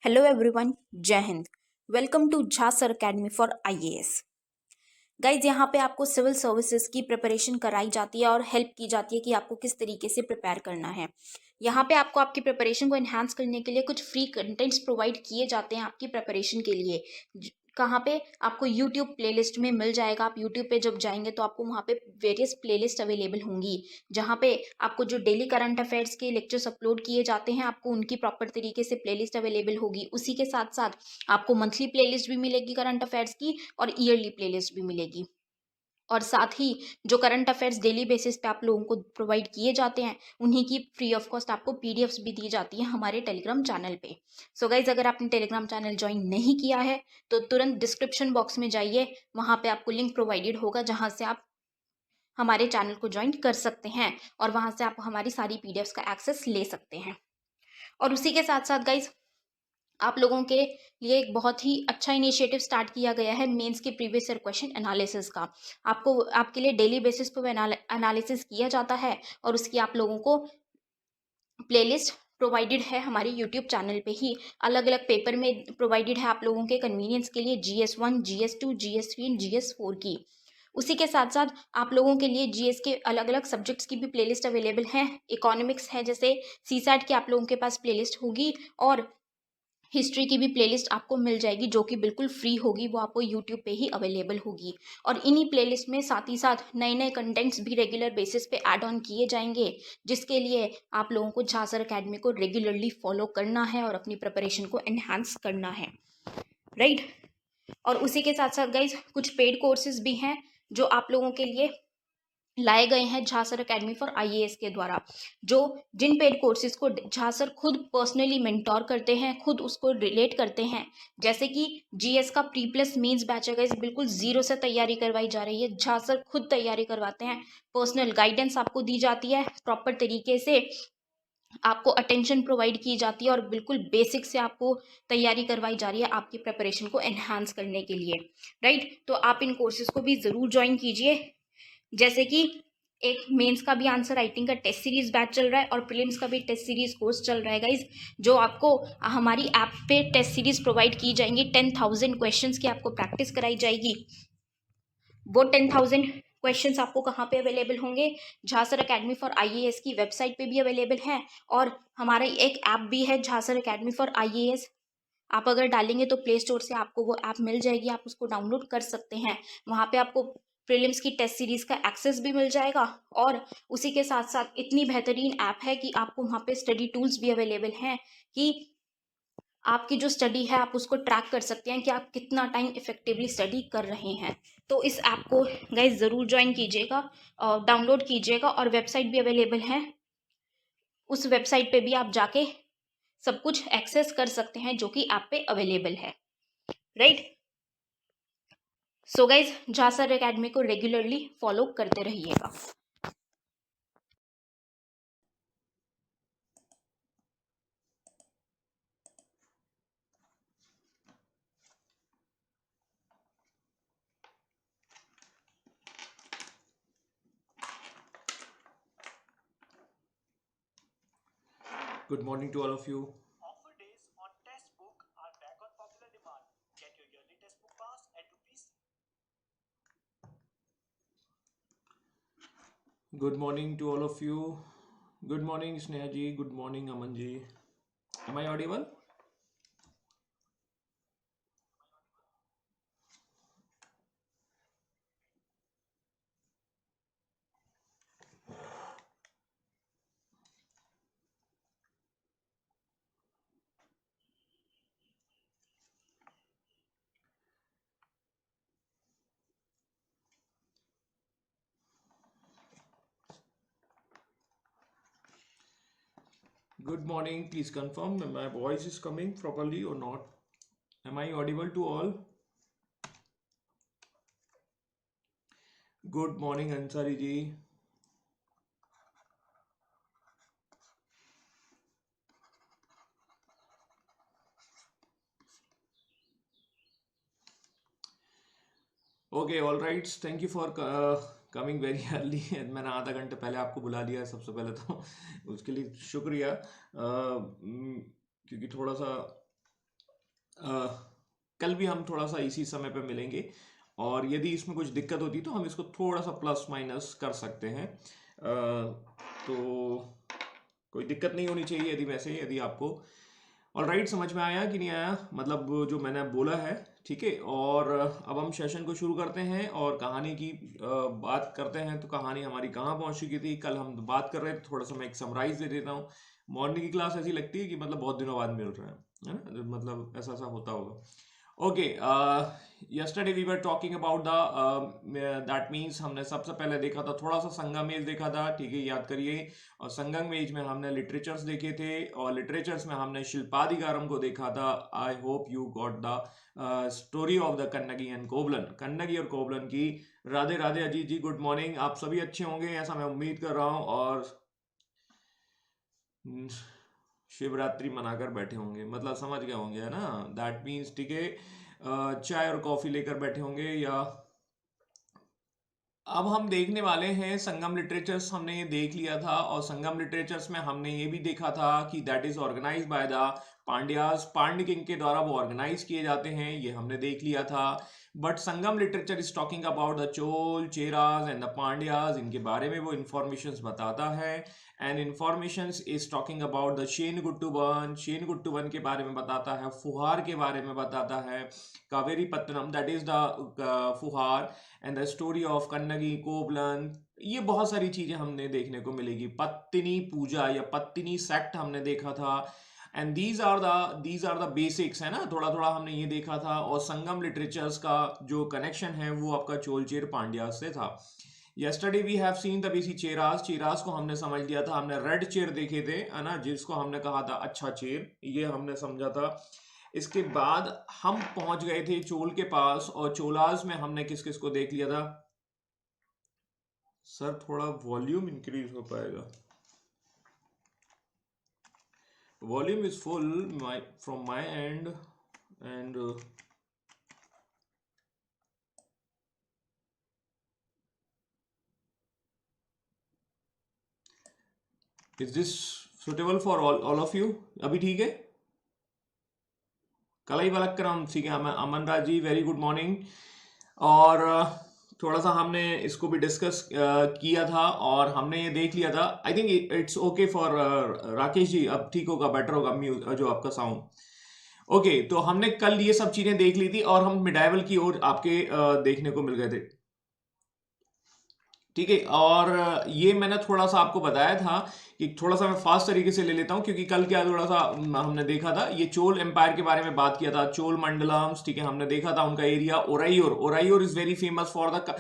Hello everyone, Jai Hind. Welcome to Jha sir academy for IAS. Guys, यहाँ पे आपको सिविल सर्विसेज की प्रिपरेशन कराई जाती है और हेल्प की जाती है कि आपको किस तरीके से प्रिपेयर करना है। यहाँ पे आपको आपकी प्रिपरेशन को एनहांस करने के लिए कुछ फ्री कंटेंट्स प्रोवाइड किए जाते हैं आपकी प्रिपरेशन के लिए। कहाँ पे आपको यूट्यूब प्लेलिस्ट में मिल जाएगा। आप यूट्यूब पे जब जाएंगे तो आपको वहाँ पे वेरियस प्लेलिस्ट अवेलेबल होंगी, जहाँ पे आपको जो डेली करंट अफेयर्स के लेक्चर्स अपलोड किए जाते हैं आपको उनकी प्रॉपर तरीके से प्लेलिस्ट अवेलेबल होगी। उसी के साथ साथ आपको मंथली प्लेलिस्ट भी मिलेगी करंट अफेयर्स की और ईयरली प्लेलिस्ट भी मिलेगी। और साथ ही जो करंट अफेयर्स डेली बेसिस पे आप लोगों को प्रोवाइड किए जाते हैं उन्हीं की फ्री ऑफ कॉस्ट आपको पीडीएफ्स भी दी जाती है हमारे टेलीग्राम चैनल पे। सो गाइज, अगर आपने टेलीग्राम चैनल ज्वाइन नहीं किया है तो तुरंत डिस्क्रिप्शन बॉक्स में जाइए, वहां पे आपको लिंक प्रोवाइडेड होगा जहां से आप हमारे चैनल को ज्वाइन कर सकते हैं और वहां से आप हमारी सारी पीडीएफ्स का एक्सेस ले सकते हैं। और उसी के साथ साथ गाइज, आप लोगों के लिए एक बहुत ही अच्छा इनिशिएटिव स्टार्ट किया गया है मेंस के प्रीवियस ईयर क्वेश्चन एनालिसिस का। आपको आपके लिए डेली बेसिस पर एनालिसिस किया जाता है और उसकी आप लोगों को प्लेलिस्ट प्रोवाइडेड है हमारे यूट्यूब चैनल पे ही। अलग अलग पेपर में प्रोवाइडेड है आप लोगों के कन्वीनियंस के लिए, GS1, GS2, GS3 and GS4 की। उसी के साथ साथ आप लोगों के लिए जीएस के अलग अलग सब्जेक्ट्स की भी प्लेलिस्ट अवेलेबल है। इकोनॉमिक्स है जैसे सीसैट की आप लोगों के पास प्लेलिस्ट होगी और हिस्ट्री की भी प्लेलिस्ट आपको मिल जाएगी जो कि बिल्कुल फ्री होगी, वो आपको यूट्यूब पे ही अवेलेबल होगी। और इन्हीं प्लेलिस्ट में साथ ही साथ नए नए कंटेंट्स भी रेगुलर बेसिस पे ऐड ऑन किए जाएंगे, जिसके लिए आप लोगों को झा सर अकेडमी को रेगुलरली फॉलो करना है और अपनी प्रिपरेशन को एनहांस करना है, राइट। और उसी के साथ साथ गाइज, कुछ पेड कोर्सेज भी हैं जो आप लोगों के लिए लाए गए हैं Jha sir academy for IAS के द्वारा, जो जिन पेड कोर्सेज को झा सर खुद पर्सनली मेंटोर करते हैं, खुद उसको रिलेट करते हैं। जैसे कि जीएस का प्री प्लस मेंस बैच है, बिल्कुल जीरो से तैयारी करवाई जा रही है। झा सर खुद तैयारी करवाते हैं, पर्सनल गाइडेंस आपको दी जाती है, प्रॉपर तरीके से आपको अटेंशन प्रोवाइड की जाती है और बिल्कुल बेसिक से आपको तैयारी करवाई जा रही है आपकी प्रिपरेशन को एनहांस करने के लिए, राइट। तो आप इन कोर्सेज को भी जरूर ज्वाइन कीजिए। जैसे कि एक मेंस का भी आंसर राइटिंग का टेस्ट सीरीज बैच चल रहा है और प्रीलिम्स का भी टेस्ट सीरीज कोर्स चल रहा है गाइज, जो आपको हमारी ऐप पे टेस्ट सीरीज प्रोवाइड की जाएंगी। 10,000 क्वेश्चंस की आपको प्रैक्टिस कराई जाएगी। वो 10,000 क्वेश्चंस आपको कहाँ पे अवेलेबल होंगे? Jha sir academy for IAS की वेबसाइट पे भी अवेलेबल है और हमारा एक ऐप भी है Jha sir academy for IAS. आप अगर डालेंगे तो प्ले स्टोर से आपको वो ऐप मिल जाएगी, आप उसको डाउनलोड कर सकते हैं। वहाँ पे आपको प्रीलिम्स की टेस्ट सीरीज का एक्सेस भी मिल जाएगा और उसी के साथ साथ इतनी बेहतरीन ऐप है कि आपको वहाँ पे स्टडी टूल्स भी अवेलेबल हैं कि आपकी जो स्टडी है आप उसको ट्रैक कर सकते हैं कि आप कितना टाइम इफेक्टिवली स्टडी कर रहे हैं। तो इस ऐप को गाइज ज़रूर ज्वाइन कीजिएगा, डाउनलोड कीजिएगा और वेबसाइट भी अवेलेबल है। उस वेबसाइट पे भी आप जाके सब कुछ एक्सेस कर सकते हैं जो कि ऐप पे अवेलेबल है, right. So guys, Jha sir academy को रेगुलरली फॉलो करते रहिएगा। Good morning to all of you. Offer days on Testbook are back on popular demand. Get your yearly Testbook pass at rupees. Good morning to all of you. Good morning, Sneha ji. Good morning, Aman ji. Am I audible? Good morning. Please confirm my voice is coming properly or not. Am I audible to all? Good morning, Ansari ji. Okay, all right. Thank you for coming very early. मैंने आधा घंटे पहले आपको बुला लिया है सबसे पहले तो उसके लिए शुक्रिया। क्योंकि थोड़ा सा कल भी हम थोड़ा सा इसी समय पे मिलेंगे, और यदि इसमें कुछ दिक्कत होती तो हम इसको थोड़ा सा प्लस माइनस कर सकते हैं। तो कोई दिक्कत नहीं होनी चाहिए यदि वैसे यदि आपको ऑलराइट समझ में आया कि नहीं आया, मतलब जो मैंने बोला है, ठीक है। और अब हम सेशन को शुरू करते हैं और कहानी की बात करते हैं। तो कहानी हमारी कहाँ पहुंच चुकी थी, कल हम बात कर रहे थे, थोड़ा सा मैं एक समराइज दे देता हूँ। मॉर्निंग की क्लास ऐसी लगती है कि मतलब बहुत दिनों बाद मिल रहा है ना, मतलब ऐसा ऐसा होता होगा। Okay, yesterday we were talking about that means हमने सबसे पहले देखा था, थोड़ा सा संगम एज देखा था, ठीक है, याद करिए। और संगम एज में हमने लिटरेचर्स देखे थे, और लिटरेचर्स में हमने शिल्पाधिकारम को देखा था। I hope you got the story of the Kannagi and Kovalan, Kannagi और कोवलन की। Radhe Radhe Ajit ji, good morning. आप सभी अच्छे होंगे ऐसा मैं उम्मीद कर रहा हूँ, और शिवरात्रि मनाकर बैठे होंगे, मतलब समझ गए होंगे, है ना। दैट मीन्स ठीक है, चाय और कॉफी लेकर बैठे होंगे। या अब हम देखने वाले हैं संगम लिटरेचर्स, हमने ये देख लिया था, और संगम लिटरेचर्स में हमने ये भी देखा था कि that is organized by the Pandyas, Pandya king के द्वारा वो ऑर्गेनाइज किए जाते हैं, ये हमने देख लिया था। But Sangam literature is talking about the Chola, Cheras and the Pandyas, इनके बारे में वो इंफॉर्मेशन बताता है। And information is talking about the Senguttuvan, Senguttuvan के बारे में बताता है, फुहार के बारे में बताता है, Kaveri Pattanam that is the Puhar, and the story of Kannagi Kovalan. ये बहुत सारी चीजें हमने देखने को मिलेगी। पत्तिनी पूजा या पत्तिनी सेक्ट हमने देखा था, and these are the basics, है ना, थोड़ा थोड़ा हमने ये देखा था। और संगम लिटरेचर्स का जो कनेक्शन है वो आपका चोलचेर पांड्या से था। yesterday we have seen the बेसी चेरास, चेरास को हमने समझ लिया था, हमने रेड चेर देखे थे, है ना, जिसको हमने कहा था अच्छा चेर, ये हमने समझा था। इसके बाद हम पहुंच गए थे चोल के पास, और चोलाज में हमने किस किस को देख लिया था। सर थोड़ा वॉल्यूम इंक्रीज हो पाएगा, volume is full from my and, and is this suitable for all of you? अभी ठीक है? कलाई वलक्करम, ठीक है। अमन Raj ji, very good morning. और थोड़ा सा हमने इसको भी डिस्कस किया था, और हमने ये देख लिया था। I think it's okay for Rakesh ji, अब ठीक होगा, बेटर होगा जो आपका साउंड। ओके, तो हमने कल ये सब चीजें देख ली थी, और हम मिडाइवल की ओर आपके देखने को मिल गए थे, ठीक है। और ये मैंने थोड़ा सा आपको बताया था कि थोड़ा सा मैं फास्ट तरीके से ले लेता हूं, क्योंकि कल क्या थोड़ा सा हमने देखा था, ये चोल एम्पायर के बारे में बात किया था, चोल मंडलम्स, ठीक है, हमने देखा था उनका area. Uraiyur, Uraiyur is very famous for the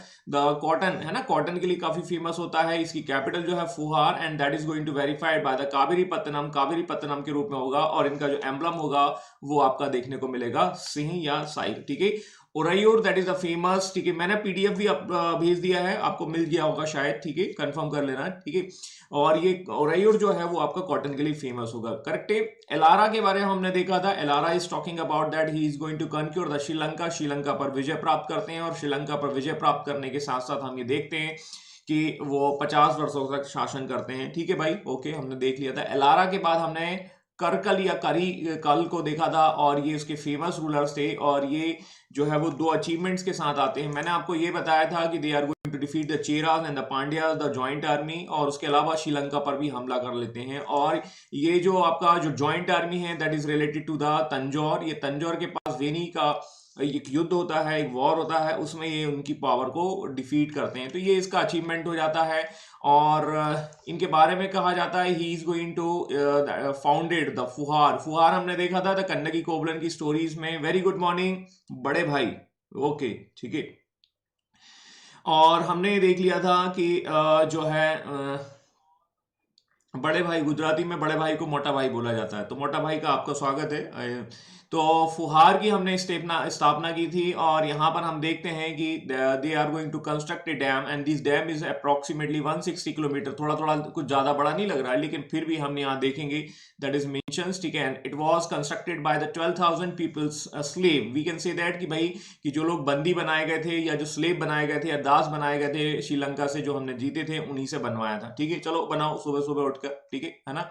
cotton, है ना, कॉटन के लिए काफी फेमस होता है। इसकी कैपिटल जो है Puhar, and that is going to verified by the Kaveri Pattanam, Kaveri Pattanam के रूप में होगा। और इनका जो एम्बलम होगा वो आपका देखने को मिलेगा सिंह या साइल, ठीक है। ओराइयोर दैट इज द फेमस, ठीक है, मैंने पीडीएफ भी भेज दिया है, आपको मिल गया होगा शायद, ठीक है, कंफर्म कर लेना, ठीक है। और ये ओराइयोर जो है वो आपका कॉटन के लिए फेमस होगा, करेक्ट है। एलारा के बारे में हमने देखा था, Elara is talking about that he is going to conquer the Sri Lanka, Sri Lanka पर विजय प्राप्त करते हैं। और श्रीलंका पर विजय प्राप्त करने के साथ साथ हम ये देखते हैं कि वो 50 वर्षों तक शासन करते हैं, ठीक है भाई, ओके, हमने देख लिया था। एलारा के बाद हमने करकल या करी कल को देखा था, और ये उसके फेमस रूलर्स थे, और ये जो है वो 2 अचीवमेंट्स के साथ आते हैं। मैंने आपको ये बताया था कि they are going to defeat the Cheras and the Pandyas, the joint army, और उसके अलावा श्रीलंका पर भी हमला कर लेते हैं। और ये जो आपका जो जॉइंट आर्मी है that is related to the Tanjore, ये तंजौर के पास वेनी का एक युद्ध होता है, एक वॉर होता है, उसमें ये उनकी पावर को डिफीट करते हैं, तो ये इसका अचीवमेंट हो जाता है। और इनके बारे में कहा जाता है he is going to founded the Puhar, Puhar हमने देखा था द कन्नगी कोवलन की स्टोरीज में। वेरी गुड मॉर्निंग बड़े भाई, ओके, ठीक है। और हमने ये देख लिया था कि जो है बड़े भाई, गुजराती में बड़े भाई को मोटा भाई बोला जाता है, तो मोटा भाई का आपका स्वागत है। तो फुहार की हमने स्थापना की थी, और यहाँ पर हम देखते हैं कि they are going to construct a dam, and this dam is approximately 160 kilometre, थोड़ा थोड़ा कुछ ज्यादा बड़ा नहीं लग रहा है, लेकिन फिर भी हम यहाँ देखेंगे दैट इज मेंशन्स, ठीक है। It was constructed by the 12,000 peoples slave, we can say that कि भाई कि जो लोग बंदी बनाए गए थे, या जो स्लेव बनाए गए थे, या दास बनाए गए थे श्रीलंका से, जो हमने जीते थे, उन्हीं से बनवाया था, ठीक है। चलो बनाओ सुबह सुबह उठकर, ठीक है ना।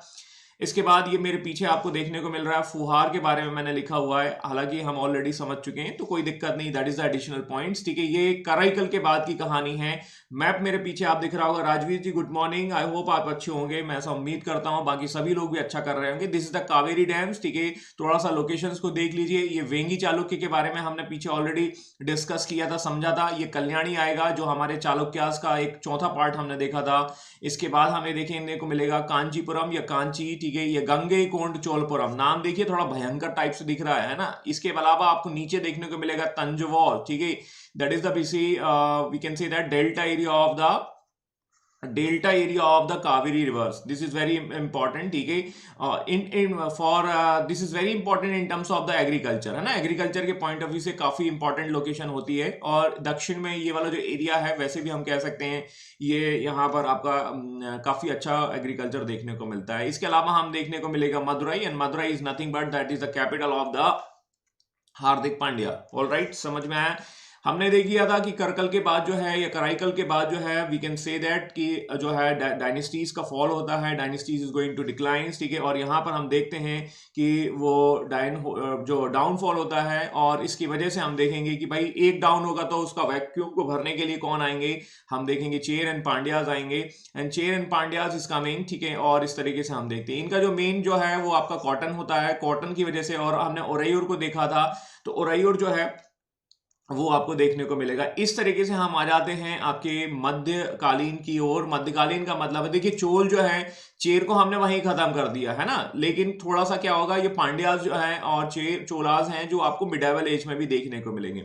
इसके बाद ये मेरे पीछे आपको देखने को मिल रहा है फुहार के बारे में मैंने लिखा हुआ है, हालांकि हम ऑलरेडी समझ चुके हैं तो कोई दिक्कत नहीं, that is the additional points, ठीक है। ये कराईकल के बाद की कहानी है। मैप मेरे पीछे आप दिख रहा होगा। राजवीर जी गुड मॉर्निंग, आई होप आप अच्छे होंगे, मैं ऐसा उम्मीद करता हूं, बाकी सभी लोग भी अच्छा कर रहे होंगे। This is the Kaveri dams, ठीक है। थोड़ा सा लोकेशंस को देख लीजिए। ये वेंगी चालुक्य के बारे में हमने पीछे ऑलरेडी डिस्कस किया था, समझा था। ये कल्याणी आएगा जो हमारे चालुक्यास का एक चौथा पार्ट हमने देखा था। इसके बाद हमें देखने को मिलेगा कांचीपुरम या कांची, ठीक है। ये गंगे कोंड चोलपुरम, नाम देखिए थोड़ा भयंकर टाइप से दिख रहा है ना। इसके अलावा आपको नीचे देखने को मिलेगा तंजौर, ठीक है। That is the BC we can say that delta area of the Kaveri rivers. This is very important, ठीक है। In for this is very important in terms of the agriculture, है ना। एग्रीकल्चर के पॉइंट ऑफ व्यू से काफी important location होती है। और दक्षिण में ये वाला जो एरिया है, वैसे भी हम कह सकते हैं ये यहाँ पर आपका काफी अच्छा एग्रीकल्चर देखने को मिलता है। इसके अलावा हम देखने को मिलेगा Madurai, and Madurai is nothing but that is the capital of the Hardik Pandya. All right, समझ में आया। हमने देख लिया था कि करकल के बाद जो है या कराईकल के बाद जो है वी कैन से दैट कि जो है डायनेस्टीज का फॉल होता है, dynasties is going to decline, ठीक है। और यहाँ पर हम देखते हैं कि वो जो डाउनफॉल होता है, और इसकी वजह से हम देखेंगे कि भाई एक डाउन होगा तो उसका वैक्यूम को भरने के लिए कौन आएंगे, हम देखेंगे चेर एंड पांड्याज आएंगे, and Chera and Pandyas is coming, ठीक है। और इस तरीके से हम देखते हैं इनका जो मेन जो है वो आपका कॉटन होता है, कॉटन की वजह से। और हमने ओरैयूर को देखा था, तो ओरैयूर जो है वो आपको देखने को मिलेगा। इस तरीके से हम आ जाते हैं आपके मध्यकालीन की ओर। मध्यकालीन का मतलब है, देखिए चोल जो है, चेर को हमने वहीं खत्म कर दिया है ना, लेकिन थोड़ा सा क्या होगा, ये पांड्याज जो है और चोलाज हैं जो आपको मिडाइवल एज में भी देखने को मिलेंगे।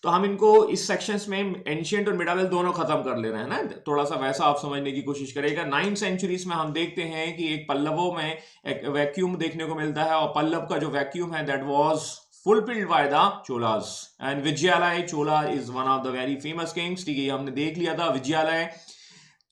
तो हम इनको इस सेक्शंस में एंशिएंट और मिडाइवल दोनों खत्म कर ले रहे हैं ना, थोड़ा सा वैसा आप समझने की कोशिश करेगा। 9th सेंचुरीज में हम देखते हैं कि एक पल्लवों में एक वैक्यूम देखने को मिलता है, और पल्लव का जो वैक्यूम है that was fulfilled by the Cholas, and Vijayalaya Chola is one of the very famous kings, ठीक है। ये हमने देख लिया था। विजयालय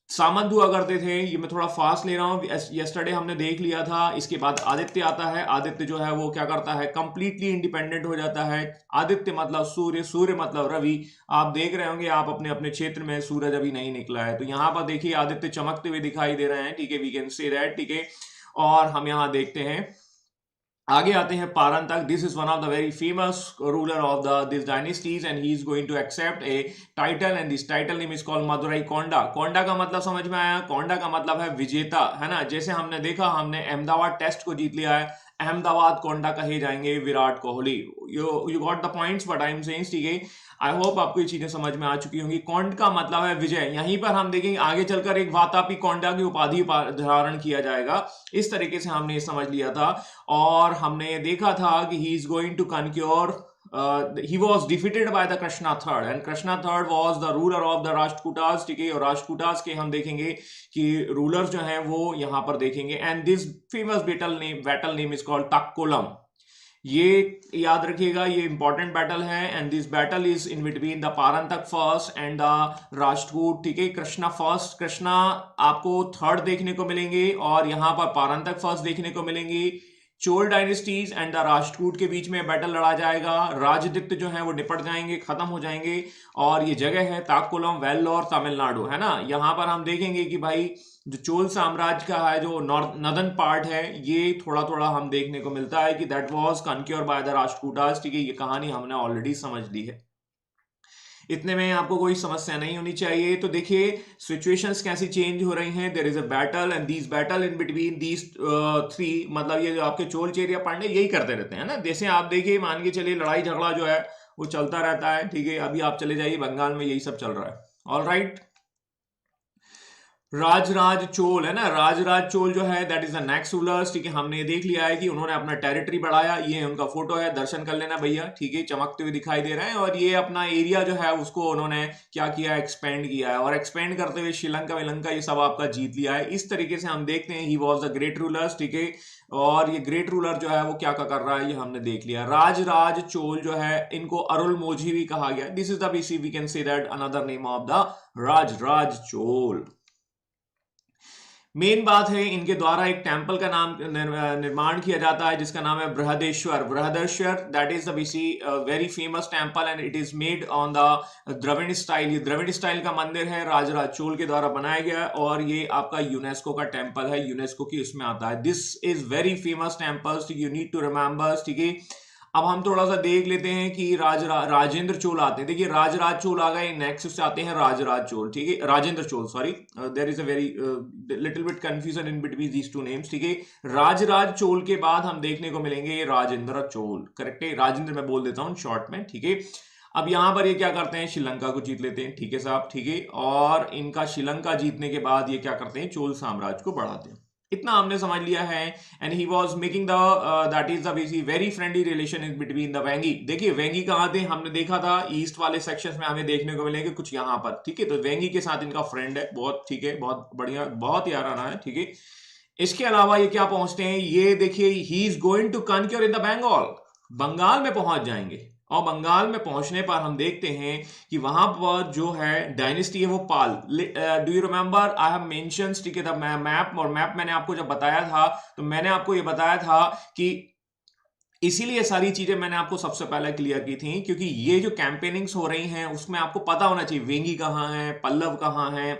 सामंत हुआ करते थे, ये मैं थोड़ा फास्ट ले रहा हूँ, यस्टरडे हमने देख लिया था। इसके बाद आदित्य आता है। आदित्य जो है वो क्या करता है, कंप्लीटली इंडिपेंडेंट हो जाता है। आदित्य मतलब सूर्य, सूर्य मतलब रवि। आप देख रहे होंगे आप अपने अपने क्षेत्र में सूरज अभी नहीं निकला है, तो यहाँ पर देखिए आदित्य चमकते हुए दिखाई दे रहे हैं, ठीक है। वी कैन से दैट, ठीक है। और हम यहाँ देखते हैं, आगे आते हैं Parantaka. This is one of the very famous ruler of the this dynasties, and he is going to accept a title, and this title name is called Madurai Konda. Konda का मतलब समझ में आया, कोंडा का मतलब है विजेता, है ना। जैसे हमने देखा, हमने अहमदाबाद टेस्ट को जीत लिया है, अहमदाबाद कोंडा कहे जाएंगे Virat Kohli. You got the points what I am saying, ठीक है। आई होप आपको ये चीजें समझ में आ चुकी होंगी। कोंड का मतलब है विजय। यहीं पर हम देखेंगे आगे चलकर एक वातापी कोंडा की उपाधि धारण किया जाएगा। इस तरीके से हमने समझ लिया था, और हमने ये देखा था कि he is going to conquer, he was defeated by the Krishna III, and Krishna III was the ruler of the Rashtrakutas, ठीक है। और राष्ट्रकूटास के हम देखेंगे कि रूलर्स जो हैं वो यहाँ पर देखेंगे, and this famous battle name is called Takkolam. ये याद रखिएगा, ये इंपॉर्टेंट बैटल है, and this battle is in between the Parantaka first and the Rashtrakuta, ठीक है। कृष्णा फर्स्ट, कृष्णा आपको थर्ड देखने को मिलेंगे, और यहाँ पर पारंतक फर्स्ट देखने को मिलेंगे। Chola dynasties and the Rashtrakuta के बीच में बैटल लड़ा जाएगा। राजदित्य जो है वो निपट जाएंगे, खत्म हो जाएंगे। और ये जगह है ताकुलम, वेल्लोर, तमिलनाडु, है ना। यहाँ पर हम देखेंगे कि भाई जो चोल साम्राज्य का है जो नॉर्दर्न पार्ट है, ये थोड़ा थोड़ा हम देखने को मिलता है कि that was conquer by the Rashtrakutas, ठीक है। ये कहानी हमने ऑलरेडी समझ ली है, इतने में आपको कोई समस्या नहीं होनी चाहिए। तो देखिए सिचुएशंस कैसी चेंज हो रही हैं। There is a battle, and these battle in between these three, मतलब ये जो आपके चोल, चेर या पांडे यही करते रहते हैं ना। जैसे आप देखिए, मान के चलिए लड़ाई झगड़ा जो है वो चलता रहता है, ठीक है। अभी आप चले जाइए बंगाल में, यही सब चल रहा है। ऑल राइट, राजराज चोल है ना, राजराज चोल जो है that is the next rulers, ठीक है। हमने ये देख लिया है कि उन्होंने अपना टेरिटरी बढ़ाया। ये उनका फोटो है, दर्शन कर लेना भैया, ठीक है। चमकते हुए दिखाई दे रहे हैं, और ये अपना एरिया जो है उसको उन्होंने क्या किया, एक्सपेंड किया है, और एक्सपेंड करते हुए श्रीलंका विलंका ये सब आपका जीत लिया है। इस तरीके से हम देखते हैं he was the great rulers, ठीक है। और ये ग्रेट रूलर जो है वो क्या कर रहा है, ये हमने देख लिया। राजराज चोल जो है, इनको अरुल मोझी भी कहा गया। This is the BC, we can say that another name of the Rajaraja Chola. Main बात है इनके द्वारा एक टेंपल का नाम निर्माण किया जाता है जिसका नाम है Brihadeshwara that is the very famous temple and it is made on the Dravida style. ये द्रविड़ स्टाइल का मंदिर है, राजराज चोल के द्वारा बनाया गया है और ये आपका यूनेस्को का टेंपल है, यूनेस्को की उसमें आता है। This is very famous temple, you need to remember, ठीक है। अब हम थोड़ा सा देख लेते हैं कि राजेंद्र चोल आते हैं। देखिए राजराज चोल आ गए, नेक्स्ट से आते हैं राजराज चोल, ठीक है, Rajendra Chola, sorry, there is a very little bit confusion in between these two names, ठीक है। राजराज चोल के बाद हम देखने को मिलेंगे ये राजेंद्र चोल, करेक्ट है, राजेंद्र मैं बोल देता हूँ शॉर्ट में, ठीक है। अब यहां पर ये क्या करते हैं, श्रीलंका को जीत लेते हैं, ठीक है साहब, ठीक है। और इनका श्रीलंका जीतने के बाद ये क्या करते हैं, चोल साम्राज्य को बढ़ाते हैं। इतना हमने समझ लिया है। And he was making the that is the very friendly relation in between the Vengi. देखिए वेंगी कहां थे, हमने देखा था ईस्ट वाले सेक्शंस में हमें देखने को मिलेंगे कुछ यहां पर, ठीक है। तो वेंगी के साथ इनका फ्रेंड है, बहुत ठीक है, बहुत बढ़िया, बहुत याराना है, ठीक है। इसके अलावा ये क्या पहुंचते हैं, ये देखिए he is going to conquer in the Bengal, Bengal में पहुंच जाएंगे। और बंगाल में पहुंचने पर हम देखते हैं कि वहां पर जो है डायनेस्टी है वो Pala. Do you remember I have mentions, ठीक है, मैप, और मैप मैंने आपको जब बताया था तो मैंने आपको ये बताया था कि इसीलिए सारी चीजें मैंने आपको सबसे पहले क्लियर की थी क्योंकि ये जो कैंपेनिंग्स हो रही हैं उसमें आपको पता होना चाहिए वेंगी कहाँ है, पल्लव कहाँ है,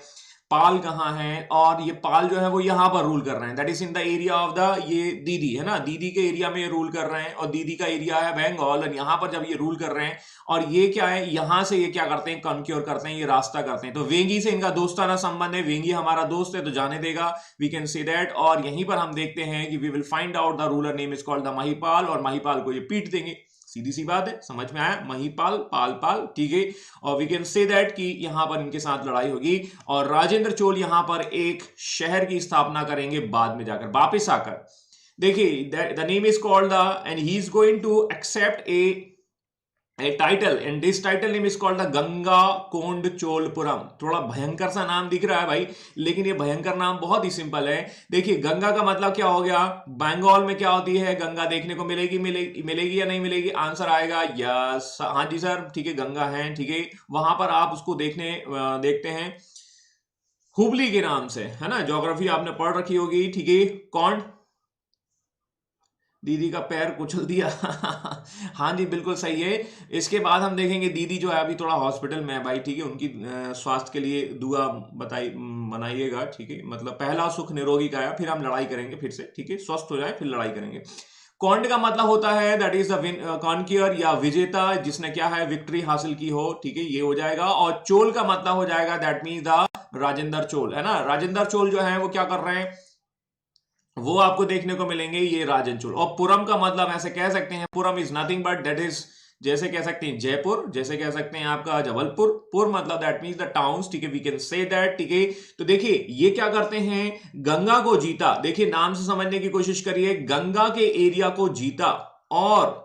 पाल कहाँ है। और ये पाल जो है वो यहां पर रूल कर रहे हैं, that is in the area of the, ये दीदी है ना, दीदी के एरिया में ये रूल कर रहे हैं और दीदी का एरिया है बंगाल, और यहां पर जब ये रूल कर रहे हैं और ये क्या है, यहां से ये क्या करते हैं, कॉन्क्योर करते हैं, ये रास्ता करते हैं। तो वेंगी से इनका दोस्ताना संबंध है, वेंगी हमारा दोस्त है तो जाने देगा, वी कैन से दैट। और यहीं पर हम देखते हैं कि we will find out the ruler name is called the Mahipal, और महिपाल को ये पीट देंगे, सीधी सी बात है, समझ में आया, महिपाल, पाल पाल, ठीक है। और वी कैन से दैट कि यहां पर इनके साथ लड़ाई होगी और राजेंद्र चोल यहां पर एक शहर की स्थापना करेंगे बाद में जाकर, वापस आकर। देखिए the name is called the, and he is going to accept a title, and this title name is called the Ganga Konda Cholapuram. थोड़ा भयंकर सा नाम दिख रहा है भाई, लेकिन ये भयंकर नाम बहुत ही सिंपल है। देखिए गंगा का मतलब क्या हो गया, बंगाल में क्या होती है, गंगा देखने को मिलेगी या नहीं मिलेगी, आंसर आएगा यस, हाँ जी सर, ठीक है, गंगा है, ठीक है। वहां पर आप उसको देखते हैं हुबली के नाम से, है ना, ज्योग्राफी आपने पढ़ रखी होगी, ठीक है। कौन, दीदी का पैर कुचल दिया हाँ जी बिल्कुल सही है। इसके बाद हम देखेंगे दीदी जो है अभी थोड़ा हॉस्पिटल में है भाई, ठीक है, उनकी स्वास्थ्य के लिए दुआ बनाइएगा, ठीक है। मतलब पहला सुख निरोगी का है, फिर हम लड़ाई करेंगे फिर से, ठीक है, स्वस्थ हो जाए फिर लड़ाई करेंगे। कॉन्ड का मतलब होता है दैट इज द कॉन्क्यूअर या विजेता, जिसने क्या है विक्ट्री हासिल की हो, ठीक है, ये हो जाएगा। और चोल का मतलब हो जाएगा that means the Rajendra Chola, है ना। राजेंद्र चोल जो है वो क्या कर रहे हैं, वो आपको देखने को मिलेंगे ये राजन चोल। और पुरम का मतलब ऐसे कह सकते हैं, puram is nothing but that is, जैसे कह सकते हैं जयपुर, जैसे कह सकते हैं आपका जबलपुर, पुर मतलब दैट मींस द टाउन्स, ठीक है, वी कैन से दैट, ठीक है। तो देखिए ये क्या करते हैं, गंगा को जीता, देखिए नाम से समझने की कोशिश करिए, गंगा के एरिया को जीता। और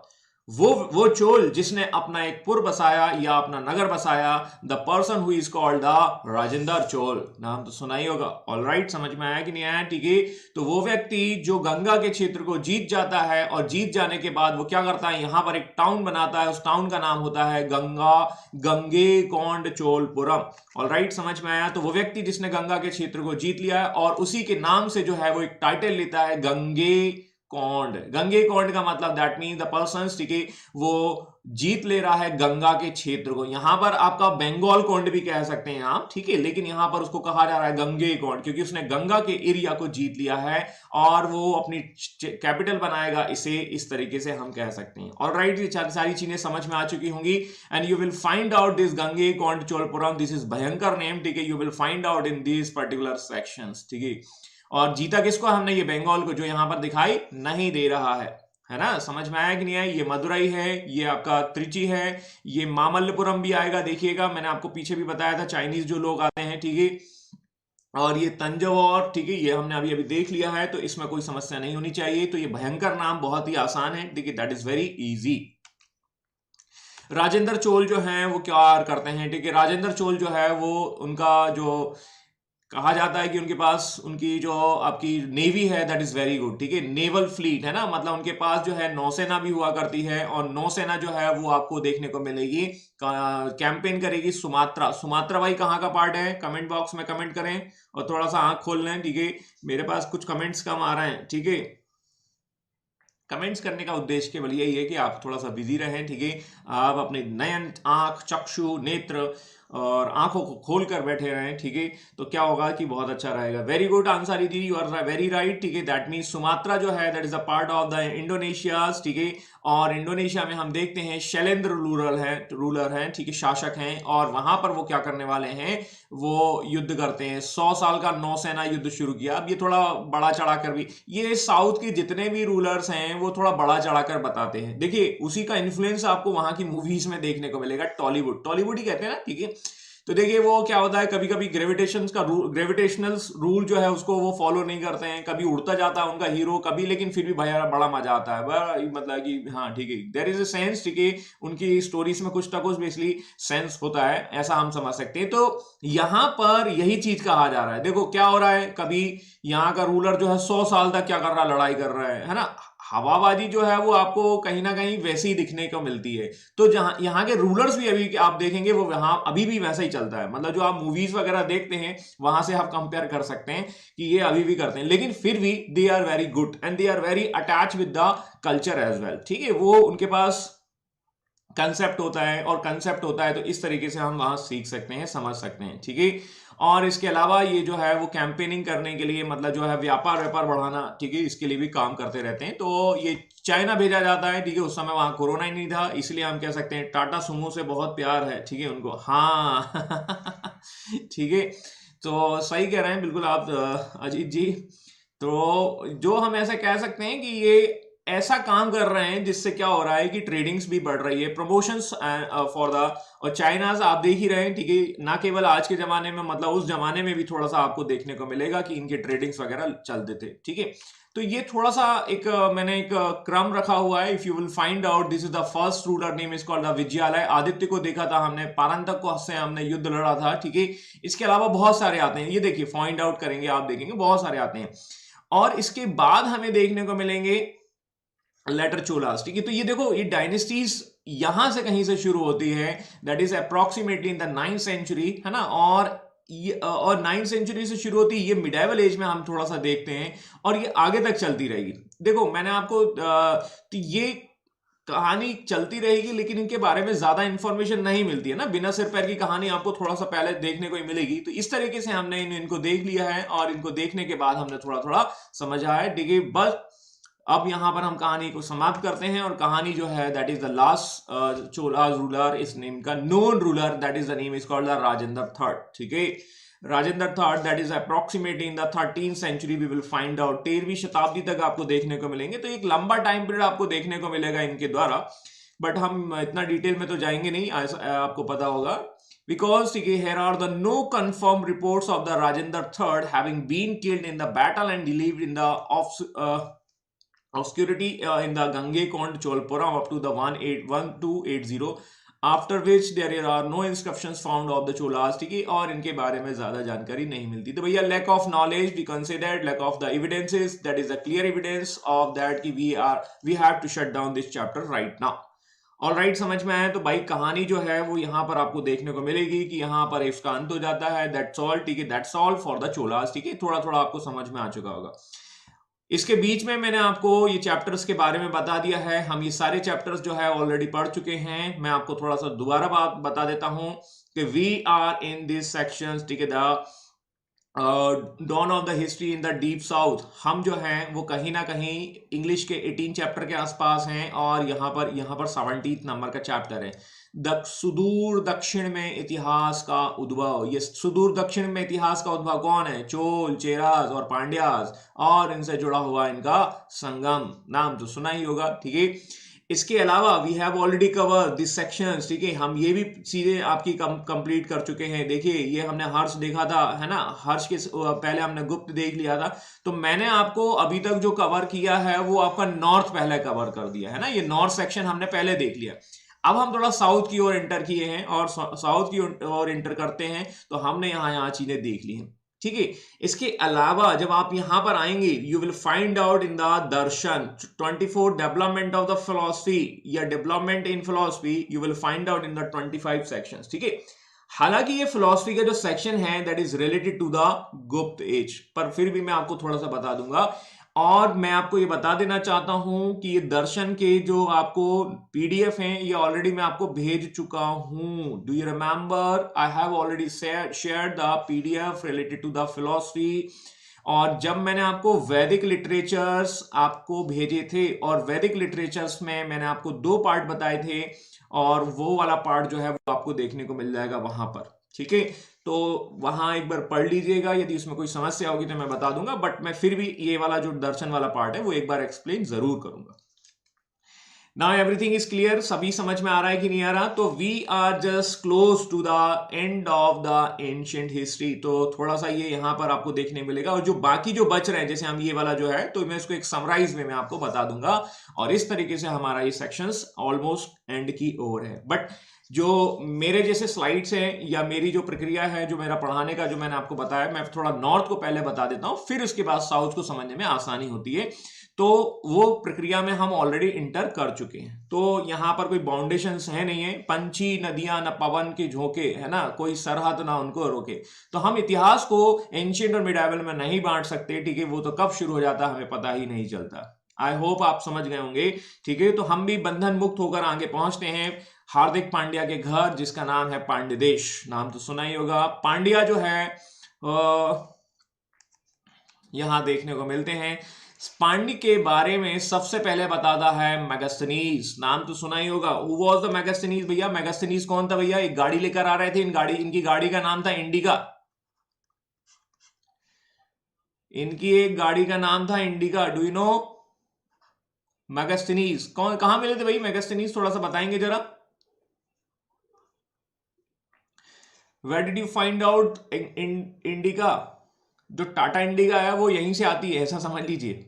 वो चोल जिसने अपना एक पुर बसाया या अपना नगर बसाया, the person who is called the Rajendra Chola, नाम तो सुना ही होगा। ऑलराइट, समझ में आया कि नहीं आया, ठीक है। तो वो व्यक्ति जो गंगा के क्षेत्र को जीत जाता है और जीत जाने के बाद वो क्या करता है, यहां पर एक टाउन बनाता है, उस टाउन का नाम होता है गंगे कोंड चोलपुरम। ऑलराइट, समझ में आया। तो वो व्यक्ति जिसने गंगा के क्षेत्र को जीत लिया है और उसी के नाम से जो है वो एक टाइटल लेता है गंगे कोंड। गंगे कोंड का मतलब दैट मीन द पर्सन, ठीक है, वो जीत ले रहा है गंगा के क्षेत्र को। यहां पर आपका बंगाल कोंड भी कह सकते हैं आप, ठीक है, लेकिन यहां पर उसको कहा जा रहा है गंगे कोंड क्योंकि उसने गंगा के एरिया को जीत लिया है और वो अपनी कैपिटल बनाएगा, इसे इस तरीके से हम कह सकते हैं। ऑलराइट, ये सारी चीजें समझ में आ चुकी होंगी। And you will find out this Gange Konda Cholapuram, this is भयंकर नेम, ठीक है, you will find out in this particular sections, ठीक है। और जीता किसको हमने, ये बंगाल को, जो यहां पर दिखाई नहीं दे रहा है ना। समझ में आया कि नहीं आया। ये मदुरई है, ये आपका त्रिची है, ये मामल्लपुरम भी आएगा, देखिएगा मैंने आपको पीछे भी बताया था, चाइनीज जो लोग आते हैं, ठीक है। और ये तंजौर, ठीक है, ये हमने अभी देख लिया है, तो इसमें कोई समस्या नहीं होनी चाहिए। तो ये भयंकर नाम बहुत ही आसान है, ठीक है, that is very easy. Rajendra Chola जो है वो क्या करते हैं, ठीक है, राजेंद्र चोल जो है वो उनका जो कहा जाता है कि उनके पास उनकी जो आपकी नेवी है दैट इज वेरी गुड, ठीक है, नेवल फ्लीट है ना, मतलब उनके पास जो है नौसेना भी हुआ करती है, और नौसेना जो है वो आपको देखने को मिलेगी, कैंपेन करेगी सुमात्रा। सुमात्रा भाई कहाँ का पार्ट है, कमेंट बॉक्स में कमेंट करें और थोड़ा सा आंख खोल लें, ठीक है, मेरे पास कुछ कमेंट्स कम आ रहे हैं, ठीक है। कमेंट्स करने का उद्देश्य केवल यही है कि आप थोड़ा सा बिजी रहें, ठीक है, आप अपने नयन आंख, चक्षु, नेत्र और आंखों को खोल कर बैठे रहें, ठीक है, तो क्या होगा कि बहुत अच्छा रहेगा। वेरी गुड आंसर दी, यू आर वेरी राइट, ठीक है, दैट मीन्स सुमात्रा जो है that is a part of the Indonesia, ठीक है, और इंडोनेशिया में हम देखते हैं शैलेंद्र रूलर हैं, ठीक है, शासक हैं, और वहां पर वो क्या करने वाले हैं, वो युद्ध करते हैं, 100 साल का नौसेना युद्ध शुरू किया। अब ये थोड़ा बड़ा चढ़ाकर भी, ये साउथ के जितने भी रूलर्स हैं वो थोड़ा बड़ा चढ़ाकर बताते हैं, देखिए उसी का इन्फ्लुएंस आपको वहां की मूवीज में देखने को मिलेगा, टॉलीवुड ही कहते हैं ना, ठीक है। तो देखिए वो क्या होता है, कभी कभी ग्रेविटेशनल रूल जो है उसको वो फॉलो नहीं करते हैं, कभी उड़ता जाता है उनका हीरो, कभी, लेकिन फिर भी भैया बड़ा मजा आता है, मतलब कि हाँ ठीक है, देयर इज अ सेंस, ठीक है, उनकी स्टोरीज में कुछ ना कुछ बेसिकली सेंस होता है, ऐसा हम समझ सकते हैं। तो यहां पर यही चीज कहा जा रहा है, देखो क्या हो रहा है, कभी यहाँ का रूलर जो है 100 साल तक क्या कर रहा है, लड़ाई कर रहा है ना, हवाबाजी जो है वो आपको कहीं ना कहीं वैसे ही दिखने को मिलती है। तो जहां यहाँ के रूलर्स भी अभी आप देखेंगे वो वहां अभी भी वैसा ही चलता है, मतलब जो आप मूवीज वगैरह देखते हैं वहां से आप कंपेयर कर सकते हैं कि ये अभी भी करते हैं, लेकिन फिर भी they are very good and they are very attach with the culture as well, ठीक है, वो उनके पास कंसेप्ट होता है, और कंसेप्ट होता है तो इस तरीके से हम वहां सीख सकते हैं, समझ सकते हैं, ठीक है। और इसके अलावा ये जो है वो कैंपेनिंग करने के लिए, मतलब जो है व्यापार बढ़ाना, ठीक है, इसके लिए भी काम करते रहते हैं। तो ये चाइना भेजा जाता है, ठीक है, उस समय वहां कोरोना ही नहीं था, इसलिए हम कह सकते हैं टाटा सुमो से बहुत प्यार है, ठीक है उनको, हाँ ठीक है, तो सही कह रहे हैं बिल्कुल आप अजीत जी। तो जो हम ऐसा कह सकते हैं कि ये ऐसा काम कर रहे हैं जिससे क्या हो रहा है कि ट्रेडिंग्स भी बढ़ रही है, प्रमोशंस फॉर द, और चाइनाज आप देख ही रहे हैं, ठीक है, ना केवल आज के जमाने में, मतलब उस जमाने में भी थोड़ा सा आपको देखने को मिलेगा कि इनके ट्रेडिंग्स वगैरह चलते थे, ठीक है। तो ये थोड़ा सा एक मैंने एक क्रम रखा हुआ है, if you will find out, this is the first ruler, name is called the Vijayalaya. Aditya को देखा था हमने, पारंतक को से हमने युद्ध लड़ा था, ठीक है। इसके अलावा बहुत सारे आते हैं, ये देखिए फाइंड आउट करेंगे आप देखेंगे बहुत सारे आते हैं, और इसके बाद हमें देखने को मिलेंगे लेटर चोलास, ठीक है। तो ये देखो ये डायनेस्टीज यहां से कहीं से शुरू होती है, that is approximately in the 9th century, है ना, और 9th सेंचुरी से शुरू होती है, ये मिडाइवल एज में हम थोड़ा सा देखते हैं, और ये आगे तक चलती रहेगी। देखो मैंने आपको तो ये कहानी चलती रहेगी, लेकिन इनके बारे में ज्यादा इंफॉर्मेशन नहीं मिलती है ना, बिना सिर पैर की कहानी आपको थोड़ा सा पहले देखने को ही मिलेगी। तो इस तरीके से हमने इनको देख लिया है, और इनको देखने के बाद हमने थोड़ा थोड़ा समझा है, ठीक है। बस अब यहां पर हम कहानी को समाप्त करते हैं, और कहानी जो है that is the last Cholas ruler, इस नेम का known ruler, that is the name is called the Rajendra third, ठीक है, Rajendra third, that is approximately in the 13th century we will find out, 13वीं शताब्दी तक आपको देखने को मिलेंगे। तो एक लंबा टाइम पीरियड आपको देखने को मिलेगा इनके द्वारा, बट हम इतना डिटेल में तो जाएंगे नहीं, आपको पता होगा, because here are the no confirmed reports of the Rajendra III having been killed in the battle and lived in the obscurity in the Gangekond Cholpuram up to the 1280, after which there are no inscriptions found of the Cholas, ठीक है, और इनके बारे में ज्यादा जानकारी नहीं मिलती। तो भैया lack of knowledge we can say that, lack of the evidences, that is a clear evidence of that कि we have to shut down this chapter right now। All right, समझ में आया। तो भाई कहानी जो है वो यहाँ पर आपको देखने को मिलेगी कि यहाँ पर इसका अंत हो जाता है, दैट्स ऑल, ठीक है, that's all for the Cholas, ठीक है, थोड़ा थोड़ा आपको समझ में आ चुका होगा। इसके बीच में मैंने आपको ये चैप्टर्स के बारे में बता दिया है, हम ये सारे चैप्टर्स जो है ऑलरेडी पढ़ चुके हैं। मैं आपको थोड़ा सा दोबारा बात बता देता हूं कि we are in this sections, ठीक है, the dawn of the history in the deep south. हम जो हैं वो कहीं ना कहीं इंग्लिश के 18 चैप्टर के आसपास हैं, और यहाँ पर 17th नंबर का चैप्टर है, सुदूर दक्षिण में इतिहास का उद्भव। ये सुदूर दक्षिण में इतिहास का उद्भव कौन है? चोल, चेरास और पांड्यास, और इनसे जुड़ा हुआ इनका संगम, नाम तो सुना ही होगा, ठीक है। इसके अलावा we have already cover this sections, ठीक है, हम ये भी सीधे आपकी कंप्लीट कर चुके हैं। देखिए ये हमने हर्ष देखा था, है ना, हर्ष के पहले हमने गुप्त देख लिया था। तो मैंने आपको अभी तक जो कवर किया है वो आपका नॉर्थ पहले कवर कर दिया है ना, ये नॉर्थ सेक्शन हमने पहले देख लिया। अब हम थोड़ा साउथ की ओर एंटर किए हैं, और साउथ की ओर एंटर करते हैं, तो हमने यहाँ चीजें देख ली हैं। ठीक है। इसके अलावा जब आप यहां पर आएंगे, you will find out in the darshan 24 development of the philosophy या development in philosophy, you will find out in the 25 sections, ठीक है। हालांकि ये फिलॉसफी का जो सेक्शन है that is related to the Gupta age, पर फिर भी मैं आपको थोड़ा सा बता दूंगा। और मैं आपको ये बता देना चाहता हूं कि ये दर्शन के जो आपको पीडीएफ हैं ये ऑलरेडी मैं आपको भेज चुका हूं। Do you remember? I have already shared the PDF related to the philosophy. और जब मैंने आपको वैदिक लिटरेचर्स आपको भेजे थे, और वैदिक लिटरेचर्स में मैंने आपको 2 पार्ट बताए थे, और वो वाला पार्ट जो है वो आपको देखने को मिल जाएगा वहां पर, ठीक है। तो वहां एक बार पढ़ लीजिएगा, यदि उसमें कोई समस्या होगी तो मैं बता दूंगा, बट मैं फिर भी ये वाला जो दर्शन वाला पार्ट है वो एक बार एक्सप्लेन जरूर करूंगा। नाउ एवरीथिंग इज क्लियर, सभी समझ में आ रहा है कि नहीं आ रहा? तो we are just close to the end of the ancient history. तो थोड़ा सा ये यहां पर आपको देखने मिलेगा, और जो बाकी जो बच रहे हैं, जैसे हम ये वाला जो है, तो मैं इसको एक समराइज में मैं आपको बता दूंगा, और इस तरीके से हमारा ये सेक्शंस ऑलमोस्ट एंड की ओर है। बट जो मेरे जैसे स्लाइड्स हैं या मेरी जो प्रक्रिया है, जो मेरा पढ़ाने का जो मैंने आपको बताया, मैं थोड़ा नॉर्थ को पहले बता देता हूं, फिर उसके बाद साउथ को समझने में आसानी होती है। तो वो प्रक्रिया में हम ऑलरेडी इंटर कर चुके हैं। तो यहां पर कोई बाउंडेशंस है नहीं है, पंछी नदियां न पवन के झोंके, है ना, कोई सरहद ना उनको रोके। तो हम इतिहास को एंशिएंट और मिडाइवल में नहीं बांट सकते, ठीक है। वो तो कब शुरू हो जाता हमें पता ही नहीं चलता। आई होप आप समझ गए होंगे, ठीक है। तो हम भी बंधन मुक्त होकर आगे पहुंचते हैं हार्दिक पांड्या के घर, जिसका नाम है पांड्य देश। नाम तो सुना ही होगा। पांड्या जो है यहां देखने को मिलते हैं। पांड्य के बारे में सबसे पहले बताता है मेगास्थनीज। नाम तो सुना ही होगा। हु वाज द मेगास्थनीज भैया? मेगास्थनीज कौन था भैया? एक गाड़ी लेकर आ रहे थे, इनकी गाड़ी का नाम था इंडिका। इनकी एक गाड़ी का नाम था indica. Do you know Megasthenes? कहां मिले थे भाई मेगास्थनीज? थोड़ा सा बताएंगे जरा। Where did you find out indica? जो टाटा इंडिका है वो यहीं से आती है, ऐसा समझ लीजिए।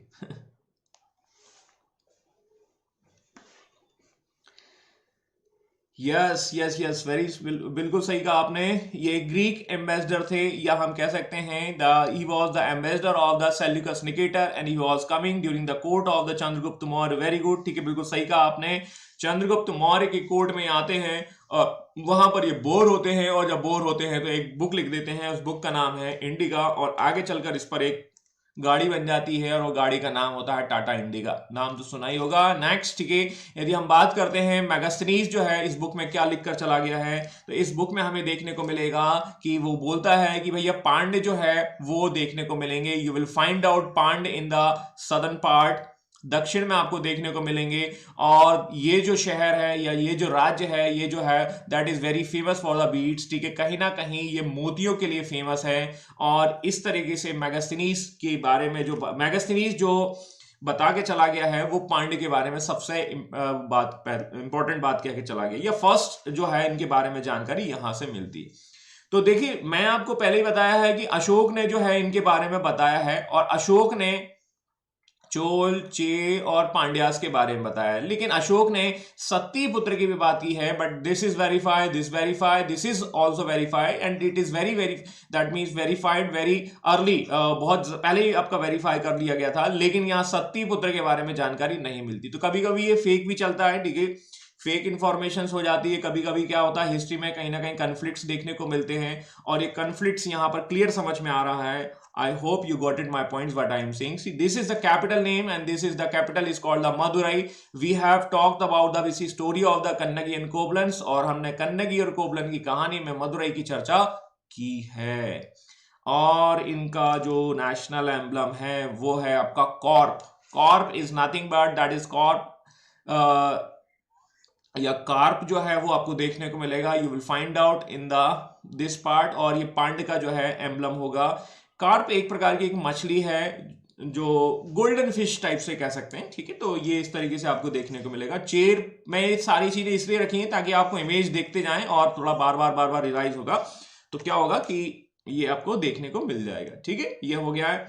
यस यस यस, बिल्कुल सही कहा आपने। ये ग्रीक एम्बेसडर थे, या हम कह सकते हैं he was the ambassador of the Seleucus Nicator and he was coming during the court of the Chandragupta Maurya. Very good, ठीक है, बिल्कुल सही कहा आपने। चंद्रगुप्त मौर्य की कोर्ट में आते हैं, और वहां पर ये बोर होते हैं, और जब बोर होते हैं तो एक बुक लिख देते हैं। उस बुक का नाम है इंडिका, और आगे चलकर इस पर एक गाड़ी बन जाती है, और वो गाड़ी का नाम होता है टाटा इंडिका। नाम तो सुना ही होगा। नेक्स्ट, ठीक है, यदि हम बात करते हैं मेगास्थनीज जो है इस बुक में क्या लिखकर चला गया है, तो इस बुक में हमें देखने को मिलेगा कि वो बोलता है कि भैया पांड्य जो है वो देखने को मिलेंगे। You will find out Pandya in the southern part, दक्षिण में आपको देखने को मिलेंगे। और ये जो शहर है या ये जो राज्य है, ये जो है that is very famous for the beats, ठीक है। कहीं ना कहीं ये मोतियों के लिए फेमस है। और इस तरीके से मेगास्थनीज के बारे में जो मेगास्थनीज जो बता के चला गया है, वो पांड्य के बारे में सबसे इंपॉर्टेंट बात कह के चला गया, या फर्स्ट जो है इनके बारे में जानकारी यहां से मिलती है। तो देखिए, मैं आपको पहले ही बताया है कि अशोक ने जो है इनके बारे में बताया है, और अशोक ने चोल, चे और पांड्यास के बारे में बताया है। लेकिन अशोक ने सत्तीपुत्र की भी बात की है, but this is verified, this is also verified, and it is very that means verified very early, बहुत पहले ही आपका वेरीफाई कर लिया गया था। लेकिन यहाँ सत्तीपुत्र के बारे में जानकारी नहीं मिलती। तो कभी कभी ये फेक भी चलता है, ठीक है, फेक इंफॉर्मेशन हो जाती है। कभी कभी क्या होता है, हिस्ट्री में कहीं ना कहीं कन्फ्लिक्ट्स देखने को मिलते हैं, और ये कन्फ्लिक्ट्स यहाँ पर क्लियर समझ में आ रहा है। I hope you got it my points what I am saying. See, this is the capital name, and this is the capital is called the Madurai. We have talked about the busy story of the Kannagi and Koblenz, और हमने कन्नगी और कोबलन की कहानी में मदुरई की चर्चा की है। और इनका जो नेशनल एम्बलम है वो है आपका Corp. Corp is nothing but that is Corp, या कार्प जो है वो आपको देखने को मिलेगा। You will find out in the this part. और ये पांड्य का जो है एम्बलम होगा। कार्प एक प्रकार की एक मछली है, जो गोल्डन फिश टाइप से कह सकते हैं, ठीक है। तो ये इस तरीके से आपको देखने को मिलेगा। चेर में ये सारी चीजें इसलिए रखी हैं ताकि आपको इमेज देखते जाएं और थोड़ा बार बार रिवाइज होगा, तो क्या होगा कि ये आपको देखने को मिल जाएगा, ठीक है। ये हो गया है।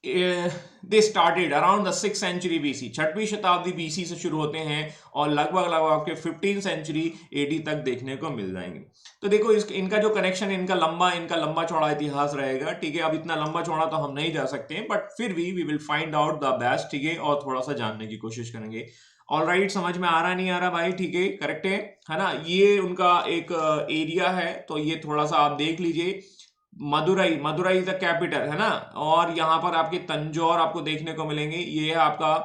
They started around the 6th century BC, 6वीं शताब्दी बीसी से शुरू होते हैं और लगभग लगभग आपके 15th सेंचुरी एडी तक देखने को मिल जाएंगे। तो देखो इनका जो कनेक्शन, इनका लंबा चौड़ा इतिहास रहेगा, ठीक है। अब इतना लंबा चौड़ा तो हम नहीं जा सकते हैं, बट फिर भी we will find out the best, ठीक है, और थोड़ा सा जानने की कोशिश करेंगे। ऑलराइट, समझ में आ रहा नहीं आ रहा भाई, ठीक है, करेक्ट है ना। ये उनका एक एरिया है, तो ये थोड़ा सा आप देख लीजिए। मदुरई इज द कैपिटल, है ना। और यहाँ पर आपके तंजौर आपको देखने को मिलेंगे। ये है आपका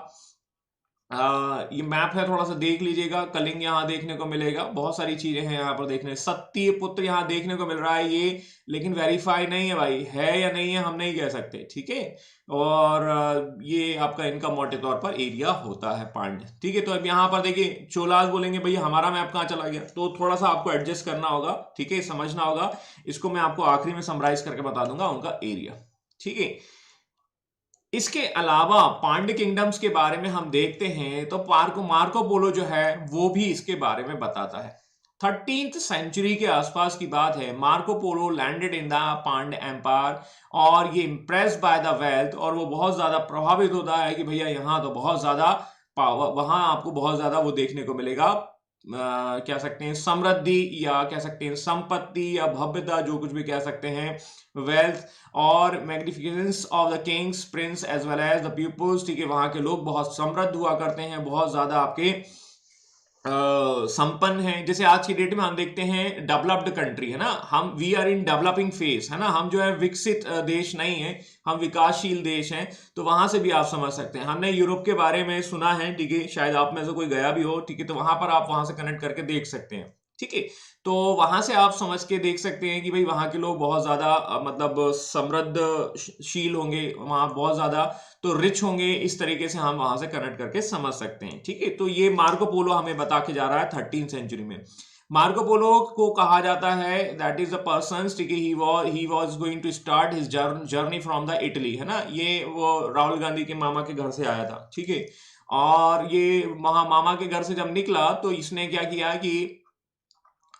ये मैप है, थोड़ा सा देख लीजिएगा। कलिंग यहाँ देखने को मिलेगा, बहुत सारी चीजें हैं यहाँ पर देखने। सत्यपुत्र यहाँ देखने को मिल रहा है ये, लेकिन वेरीफाई नहीं है भाई, है या नहीं है हम नहीं कह सकते, ठीक है। और ये आपका इनका मोटे तौर पर एरिया होता है पांड्य, ठीक है। तो अब यहाँ पर देखिए चोलास बोलेंगे भैया हमारा मैप कहाँ चला गया, तो थोड़ा सा आपको एडजस्ट करना होगा, ठीक है, समझना होगा। इसको मैं आपको आखिरी में समराइज करके बता दूंगा उनका एरिया, ठीक है। इसके अलावा पांड्य किंगडम्स के बारे में हम देखते हैं तो मार्को पोलो जो है वो भी इसके बारे में बताता है। 13th सेंचुरी के आसपास की बात है। Marco Polo landed in the Pandya empire और ये इम्प्रेस्ड बाय द वेल्थ, और वो बहुत ज्यादा प्रभावित होता है कि भैया यहाँ तो बहुत ज्यादा वहां आपको बहुत ज्यादा वो देखने को मिलेगा, कह सकते हैं समृद्धि, या कह सकते हैं संपत्ति या भव्यता, जो कुछ भी कह सकते हैं, वेल्थ और magnificence of the kings prince as well as the peoples, ठीक है। वहां के लोग बहुत समृद्ध हुआ करते हैं, बहुत ज्यादा आपके संपन्न हैं। जैसे आज की डेट में हम देखते हैं डेवलप्ड कंट्री, है ना, हम we are in developing phase, है ना, हम जो है विकसित देश नहीं है, हम विकासशील देश हैं। तो वहां से भी आप समझ सकते हैं। हमने यूरोप के बारे में सुना है, ठीक है, शायद आप में से कोई गया भी हो, ठीक है, तो वहां पर आप वहां से कनेक्ट करके देख सकते हैं, ठीक है। तो वहां से आप समझ के देख सकते हैं कि भाई वहां के लोग बहुत ज्यादा मतलब समृद्धशील होंगे, वहां बहुत ज्यादा तो रिच होंगे। इस तरीके से हम वहां से कनेक्ट करके समझ सकते हैं, ठीक है। तो ये मार्को पोलो हमें बता के जा रहा है 13th सेंचुरी में। मार्को पोलो को कहा जाता है दैट इज द पर्सन, ठीक है, he was going to start his journey from the Italy, है ना। ये वो राहुल गांधी के मामा के घर से आया था, ठीक है। और ये मामा के घर से जब निकला तो इसने क्या किया कि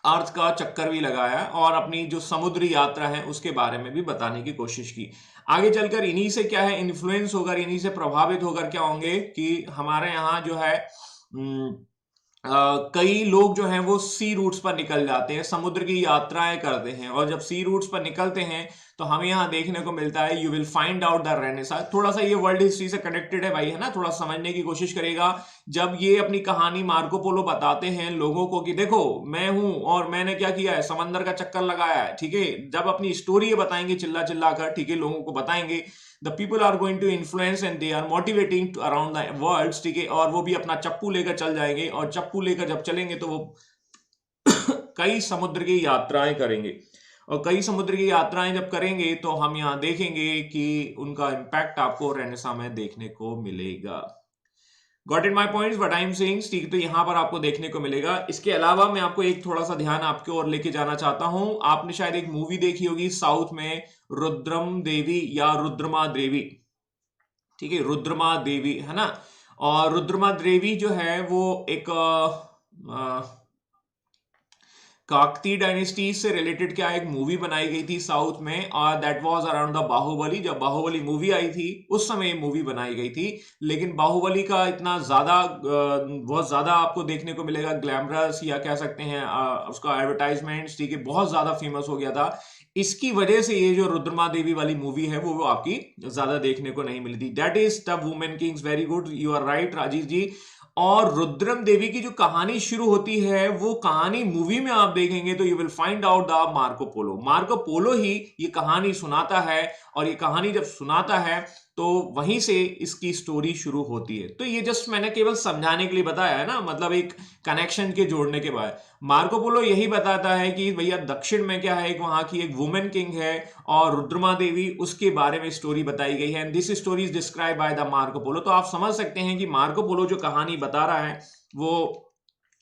अर्थ का चक्कर भी लगाया और अपनी जो समुद्री यात्रा है उसके बारे में भी बताने की कोशिश की। आगे चलकर इन्हीं से क्या है इन्फ्लुएंस होकर, इन्हीं से प्रभावित होकर क्या होंगे कि हमारे यहाँ जो है कई लोग जो हैं वो सी रूट्स पर निकल जाते हैं, समुद्र की यात्राएं करते हैं। और जब सी रूट्स पर निकलते हैं तो हमें यहाँ देखने को मिलता है, you will find out the renaissance. थोड़ा सा ये वर्ल्ड हिस्ट्री से कनेक्टेड है भाई, है ना, थोड़ा समझने की कोशिश करेगा। जब ये अपनी कहानी मार्को पोलो बताते हैं लोगों को कि देखो मैं हूं और मैंने क्या किया है, समंदर का चक्कर लगाया है, ठीक है। जब अपनी स्टोरी ये बताएंगे चिल्ला चिल्ला कर, ठीक है, लोगों को बताएंगे, the people are going to influence and they are motivating around the world, ठीक है। और वो भी अपना चप्पू लेकर चल जाएंगे, और चप्पू लेकर जब चलेंगे तो वो कई समुद्र की यात्राएं करेंगे। और कई समुद्र की यात्राएं जब करेंगे तो हम यहाँ देखेंगे कि उनका इंपैक्ट आपको रेनेसां में देखने को मिलेगा। Got it my points what I am saying, ठीक, तो यहां पर आपको देखने को मिलेगा। इसके अलावा मैं आपको एक थोड़ा सा ध्यान आपकी ओर लेके जाना चाहता हूं। आपने शायद एक मूवी देखी होगी साउथ में, रुद्रम देवी या रुद्रमा देवी, ठीक है, रुद्रमा देवी, है ना। और रुद्रमा देवी जो है वो एक काकती डायनेस्टी से रिलेटेड क्या एक मूवी बनाई गई थी साउथ में, और that was around the Baahubali. जब बाहुबली मूवी आई थी उस समय ये मूवी बनाई गई थी, लेकिन बाहुबली का इतना ज्यादा बहुत ज्यादा आपको देखने को मिलेगा ग्लैमरस, या कह सकते हैं उसका एडवर्टाइजमेंट, ठीक है, बहुत ज्यादा फेमस हो गया था। इसकी वजह से ये जो रुद्रमा देवी वाली मूवी है वो आपकी ज्यादा देखने को नहीं मिली थी। That is the women kings, very good, you are right Rajiv ji. और रुद्रम देवी की जो कहानी शुरू होती है वो कहानी मूवी में आप देखेंगे तो you will find out the Marco Polo. Marco Polo ही ये कहानी सुनाता है, और ये कहानी जब सुनाता है तो वहीं से इसकी स्टोरी शुरू होती है। तो ये जस्ट मैंने केवल समझाने के लिए बताया है ना, मतलब एक कनेक्शन के जोड़ने के बाद मार्को पोलो यही बताता है कि भैया दक्षिण में क्या है, एक वहां की एक वुमेन किंग है और रुद्रमा देवी, उसके बारे में स्टोरी बताई गई है। And this story is describe by the Marco पोलो। तो आप समझ सकते हैं कि मार्को पोलो जो कहानी बता रहा है वो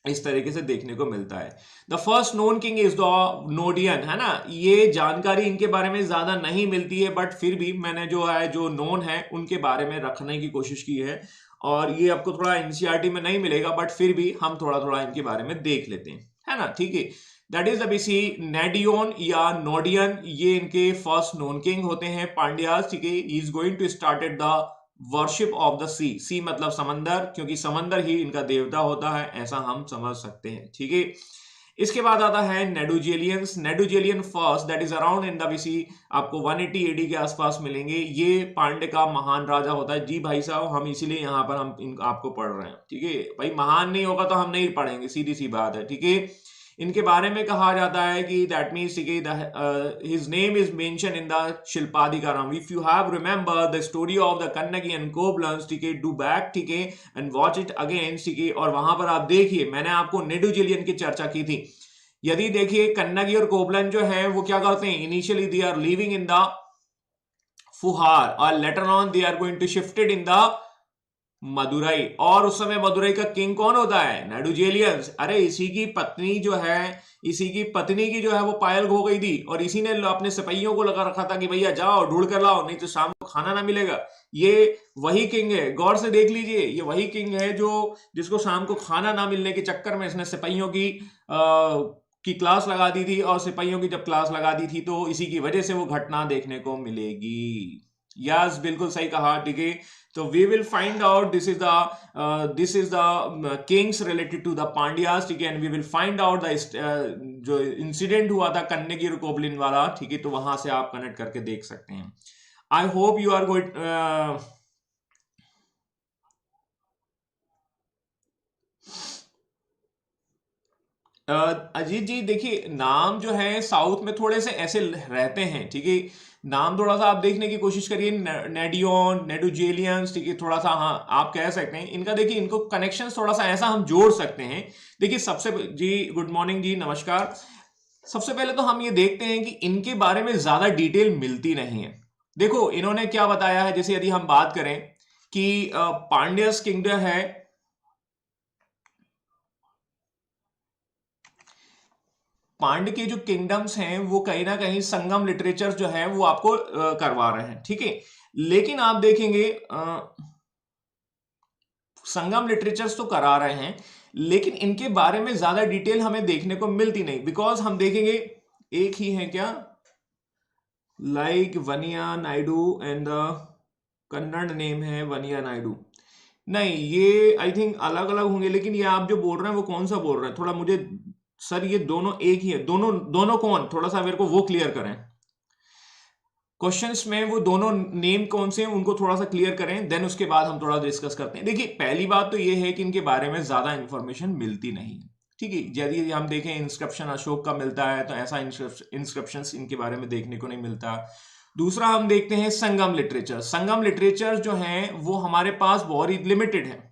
इस तरीके से देखने को मिलता है। The first known king is the नोडियन, है ना। ये जानकारी इनके बारे में ज्यादा नहीं मिलती है, बट फिर भी मैंने जो है जो नोन है उनके बारे में रखने की कोशिश की है। और ये आपको थोड़ा एनसीईआरटी में नहीं मिलेगा, बट फिर भी हम थोड़ा थोड़ा इनके बारे में देख लेते हैं, है ना, ठीक है। दैट इज द बेसी नेडियन या नोडियन, ये इनके फर्स्ट नोन किंग होते हैं पांड्यास, ठीक है। Is going to started the worship of the sea, sea मतलब समंदर, क्योंकि समंदर ही इनका देवता होता है, ऐसा हम समझ सकते हैं, ठीक है। इसके बाद आता है Nedunjeliyans. Nedunjeliyan first that is around in the BC, आपको 180 एडी के आसपास मिलेंगे। ये पांड्य का महान राजा होता है। जी भाई साहब, हम इसीलिए यहाँ पर हम आपको पढ़ रहे हैं, ठीक है भाई। महान नहीं होगा तो हम नहीं पढ़ेंगे, सीधी सी बात है, ठीक है। इनके बारे में कहा जाता है कि that means his name is mention in the Silappatikaram. If you have remember the story of the Kannagi and Kovalans, ठीक है, डू बैक, ठीक है, एंड वॉच इट अगेन, ठीक है। और वहां पर आप देखिए, मैंने आपको नेडुजेलियन की चर्चा की थी। यदि देखिए कन्नगी और कोबलन जो है वो क्या करते हैं, initially they are living in the Puhar और later on they are going to shifted in the Madurai. और उस समय मदुरई का किंग कौन होता है, नेडुजेलियंस। अरे इसी की पत्नी जो है, इसी की पत्नी की जो है वो पायल हो गई थी, और इसी ने अपने सिपाहियों को लगा रखा था कि भैया जाओ ढूंढ कर लाओ, नहीं तो शाम को खाना ना मिलेगा। ये वही किंग है, गौर से देख लीजिए, ये वही किंग है जो जिसको शाम को खाना ना मिलने के चक्कर में इसने सिपाहियों की क्लास लगा दी थी, और सिपाहियों की जब क्लास लगा दी थी तो इसी की वजह से वो घटना देखने को मिलेगी। यस, बिल्कुल सही कहा, ठीक है। तो we will find out this is the kings related to the Pandyas, ठीक है। And we will find out the जो इंसिडेंट हुआ था कन्नगी और कोबलिन वाला, ठीक है। तो वहां से आप कनेक्ट करके देख सकते हैं। I hope you are going Ajit ji, देखिए नाम जो है साउथ में थोड़े से ऐसे रहते हैं, ठीक है। नाम थोड़ा सा आप देखने की कोशिश करिए, नेडियन, नेडुजेलियंस, ठीक है, थोड़ा सा हाँ आप कह सकते हैं इनका। देखिए इनको कनेक्शन थोड़ा सा ऐसा हम जोड़ सकते हैं। देखिए सबसे जी गुड मॉर्निंग जी, नमस्कार। सबसे पहले तो हम ये देखते हैं कि इनके बारे में ज्यादा डिटेल मिलती नहीं है। देखो इन्होंने क्या बताया है, जैसे यदि हम बात करें कि पांड्यस किंगडम है, पांड्य के जो किंगडम्स हैं वो कहीं ना कहीं संगम लिटरेचर जो है वो आपको करवा रहे हैं, ठीक है। लेकिन आप देखेंगे संगम लिटरेचर्स तो करा रहे हैं, लेकिन इनके बारे में ज्यादा डिटेल हमें देखने को मिलती नहीं। बिकॉज हम देखेंगे एक ही है क्या, like Vaniya Naidu and the Kannada name है वनिया नायडू। नहीं, ये आई थिंक अलग अलग होंगे। लेकिन ये आप जो बोल रहे हैं वो कौन सा बोल रहे हैं, थोड़ा मुझे सर ये दोनों एक ही है, दोनों दोनों कौन, थोड़ा सा मेरे को वो क्लियर करें। क्वेश्चंस में वो दोनों नेम कौन से हैं उनको थोड़ा सा क्लियर करें, देन उसके बाद हम थोड़ा डिस्कस करते हैं। देखिए पहली बात तो ये है कि इनके बारे में ज्यादा इंफॉर्मेशन मिलती नहीं है, ठीक है। यदि हम देखें इंस्क्रिप्शन अशोक का मिलता है तो ऐसा इंस्क्रिप्शन इनके बारे में देखने को नहीं मिलता। दूसरा हम देखते हैं संगम लिटरेचर। संगम लिटरेचर जो है वो हमारे पास बहुत ही लिमिटेड है।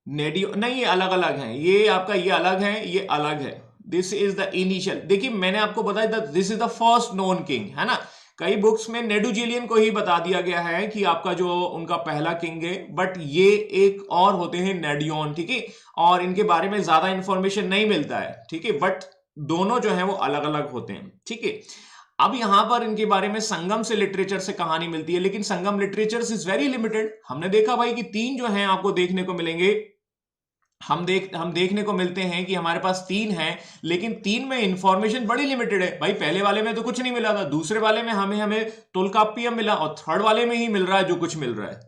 नेडियो नहीं, ये अलग अलग है, ये आपका ये अलग है, ये अलग है। दिस इज द इनिशियल, देखिए मैंने आपको बताया this is the first known king, है ना। कई बुक्स में नेडुजेलियन को ही बता दिया गया है कि आपका जो उनका पहला किंग है, बट ये एक और होते हैं नेडियन, ठीक है। और इनके बारे में ज्यादा इंफॉर्मेशन नहीं मिलता है, ठीक है। बट दोनों जो है वो अलग अलग होते हैं, ठीक है। अब यहां पर इनके बारे में संगम से लिटरेचर से कहानी मिलती है, लेकिन संगम लिटरेचर इज वेरी लिमिटेड। हमने देखा भाई कि 3 जो हैं आपको देखने को मिलेंगे, हम देखने को मिलते हैं कि हमारे पास 3 हैं, लेकिन 3 में इंफॉर्मेशन बड़ी लिमिटेड है भाई। पहले वाले में तो कुछ नहीं मिला था, दूसरे वाले में हमें तोलकाप्पियम मिला, और थर्ड वाले में ही मिल रहा है जो कुछ मिल रहा है।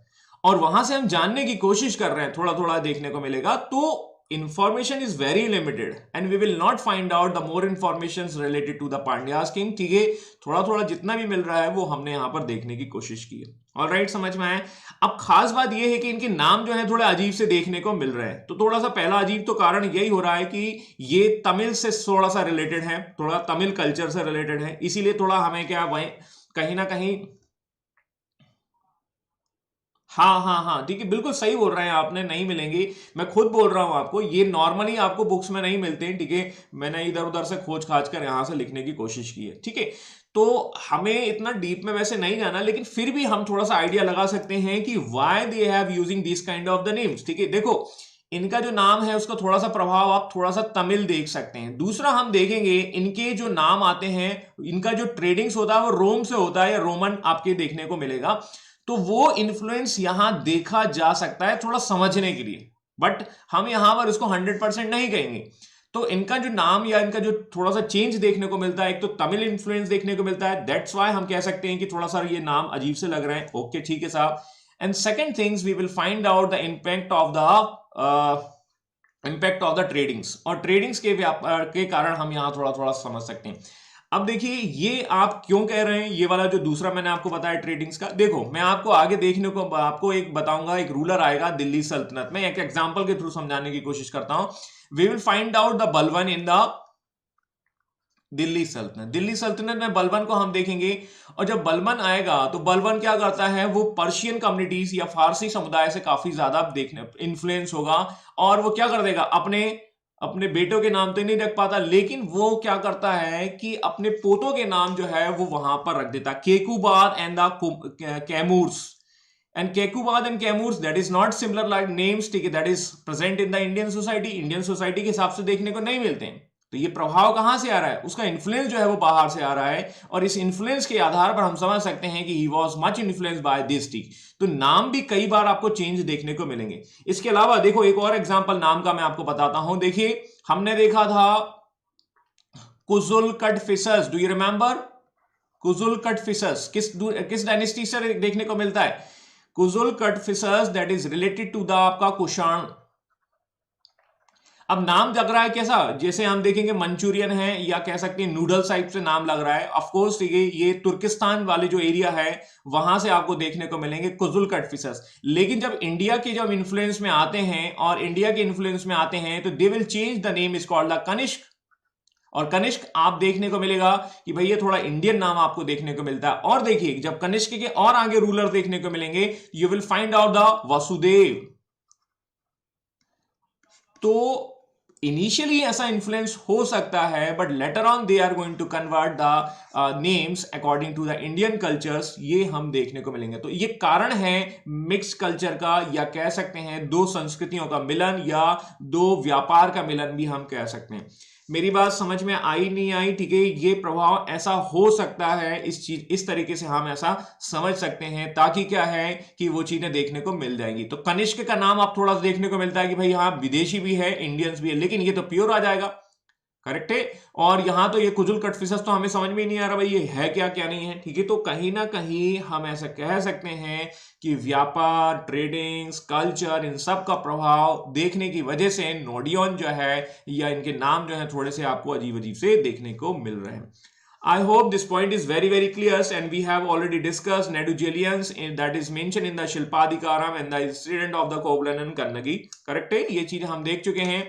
और वहां से हम जानने की कोशिश कर रहे हैं, थोड़ा थोड़ा देखने को मिलेगा। तो information is very limited and we will not find out the more informations related to the Pandya's king, ठीक है। थोड़ा थोड़ा जितना भी मिल रहा है वो हमने यहां पर देखने की कोशिश की है। ऑलराइट, समझ में आया। अब खास बात यह है कि इनके नाम जो है थोड़े अजीब से देखने को मिल रहे हैं। तो थोड़ा सा पहला अजीब तो कारण यही हो रहा है कि ये तमिल से थोड़ा सा रिलेटेड है, थोड़ा तमिल कल्चर से रिलेटेड है, इसीलिए थोड़ा हमें क्या वही कहीं ना कहीं, हाँ हाँ हाँ ठीक है, बिल्कुल सही बोल रहे हैं आपने, नहीं मिलेंगी। मैं खुद बोल रहा हूं आपको, ये नॉर्मली आपको बुक्स में नहीं मिलते हैं, ठीक है। मैंने इधर उधर से खोज खाज कर यहां से लिखने की कोशिश की है, ठीक है। तो हमें इतना डीप में वैसे नहीं जाना, लेकिन फिर भी हम थोड़ा सा आइडिया लगा सकते हैं कि why they have using this kind of the names, ठीक है। देखो इनका जो नाम है उसका थोड़ा सा प्रभाव आप थोड़ा सा तमिल देख सकते हैं। दूसरा हम देखेंगे इनके जो नाम आते हैं, इनका जो ट्रेडिंग्स होता है वो रोम से होता है या रोमन आपके देखने को मिलेगा। तो वो इन्फ्लुएंस यहां देखा जा सकता है थोड़ा समझने के लिए, बट हम यहां पर उसको 100% नहीं कहेंगे। तो इनका जो नाम या इनका जो थोड़ा सा चेंज देखने को मिलता है, एक तो तमिल इन्फ्लुएंस देखने को मिलता है, दैट्स व्हाई हम कह सकते हैं कि थोड़ा सा ये नाम अजीब से लग रहे हैं। ओके ठीक है साहब। And second things we will find out the impact of the tradings, और ट्रेडिंग्स के व्यापार के कारण हम यहां थोड़ा थोड़ा समझ सकते हैं। अब देखिए ये आप क्यों कह रहे हैं, ये वाला जो दूसरा मैंने आपको बताया ट्रेडिंग्स का, देखो मैं आपको आगे देखने को आपको एक बताऊंगा, एक रूलर आएगा दिल्ली सल्तनत में, एक एग्जांपल के थ्रू समझाने की कोशिश करता हूं। We will find out the Balban in the Delhi सल्तनत। दिल्ली सल्तनत में बलबन को हम देखेंगे, और जब बलबन आएगा तो बलबन क्या करता है, वो पर्शियन कम्युनिटीज या फारसी समुदाय से काफी ज्यादा देखने इन्फ्लुएंस होगा, और वो क्या कर देगा, अपने अपने बेटों के नाम तो नहीं रख पाता, लेकिन वो क्या करता है कि अपने पोतों के नाम जो है वो वहां पर रख देता, Kaikubad and the Kaimurs. And Kaikubad and Kaimurs that is not similar like names, ठीक है, that is present in the Indian society. Indian society के हिसाब से देखने को नहीं मिलते हैं। तो ये प्रभाव कहां से आ रहा है, उसका इन्फ्लुएंस जो है वो बाहर से आ रहा है, और इस इन्फ्लुएंस के आधार पर हम समझ सकते हैं कि he was much influenced by this, ठीक। तो नाम भी कई बार आपको चेंज देखने को मिलेंगे। इसके अलावा देखो एक और एग्जांपल नाम का मैं आपको बताता हूं। देखिए हमने देखा था Kujula Kadphises, do you remember Kujula Kadphises, किस डायनेस्टी से देखने को मिलता है, Kujula Kadphises, that is related to the आपका कुषाण। अब नाम लग रहा है कैसा, जैसे हम देखेंगे मंचूरियन है, या कह सकते हैं नूडल टाइप से नाम लग रहा है। ऑफ कोर्स ठीक है, ये तुर्किस्तान वाले जो एरिया है वहां से आपको देखने को मिलेंगे कुजुल कटफिसस। लेकिन जब इंडिया के जब इन्फ्लुएंस में आते हैं, और इंडिया के इन्फ्लुएंस में आते हैं, तो they will change the name, is called the Kanishka. और कनिष्क आप देखने को मिलेगा कि भाई ये थोड़ा इंडियन नाम आपको देखने को मिलता है। और देखिए जब कनिष्क के और आगे रूलर देखने को मिलेंगे, you will find out the Vasudeva. तो इनिशियली ऐसा इन्फ्लुएंस हो सकता है, but later on they are going to convert the names according to the Indian cultures, ये हम देखने को मिलेंगे। तो ये कारण है मिक्स कल्चर का, या कह सकते हैं दो संस्कृतियों का मिलन, या दो व्यापार का मिलन भी हम कह सकते हैं। मेरी बात समझ में आई नहीं आई, ठीक है, ये प्रभाव ऐसा हो सकता है, इस तरीके से हम ऐसा समझ सकते हैं, ताकि क्या है कि वो चीजें देखने को मिल जाएंगी। तो कनिष्क का नाम आप थोड़ा सा देखने को मिलता है कि भाई हाँ विदेशी भी है, इंडियंस भी है, लेकिन ये तो प्योर आ जाएगा, करेक्ट है। और यहां तो ये कुजुल कटफिसस तो हमें समझ में ही नहीं आ रहा भाई ये है क्या क्या नहीं है, ठीक है। तो कहीं ना कहीं हम ऐसा कह सकते हैं कि व्यापार, ट्रेडिंग्स, कल्चर, इन सब का प्रभाव देखने की वजह से नोडियन जो है, या इनके नाम जो है थोड़े से आपको अजीब अजीब से देखने को मिल रहे हैं। I hope this point is very very clear, and we have already discussed Nedugelians that is mentioned in the Shilpadikaram and the incident of the Koblan and Kannagi, correct है, ये चीज हम देख चुके हैं।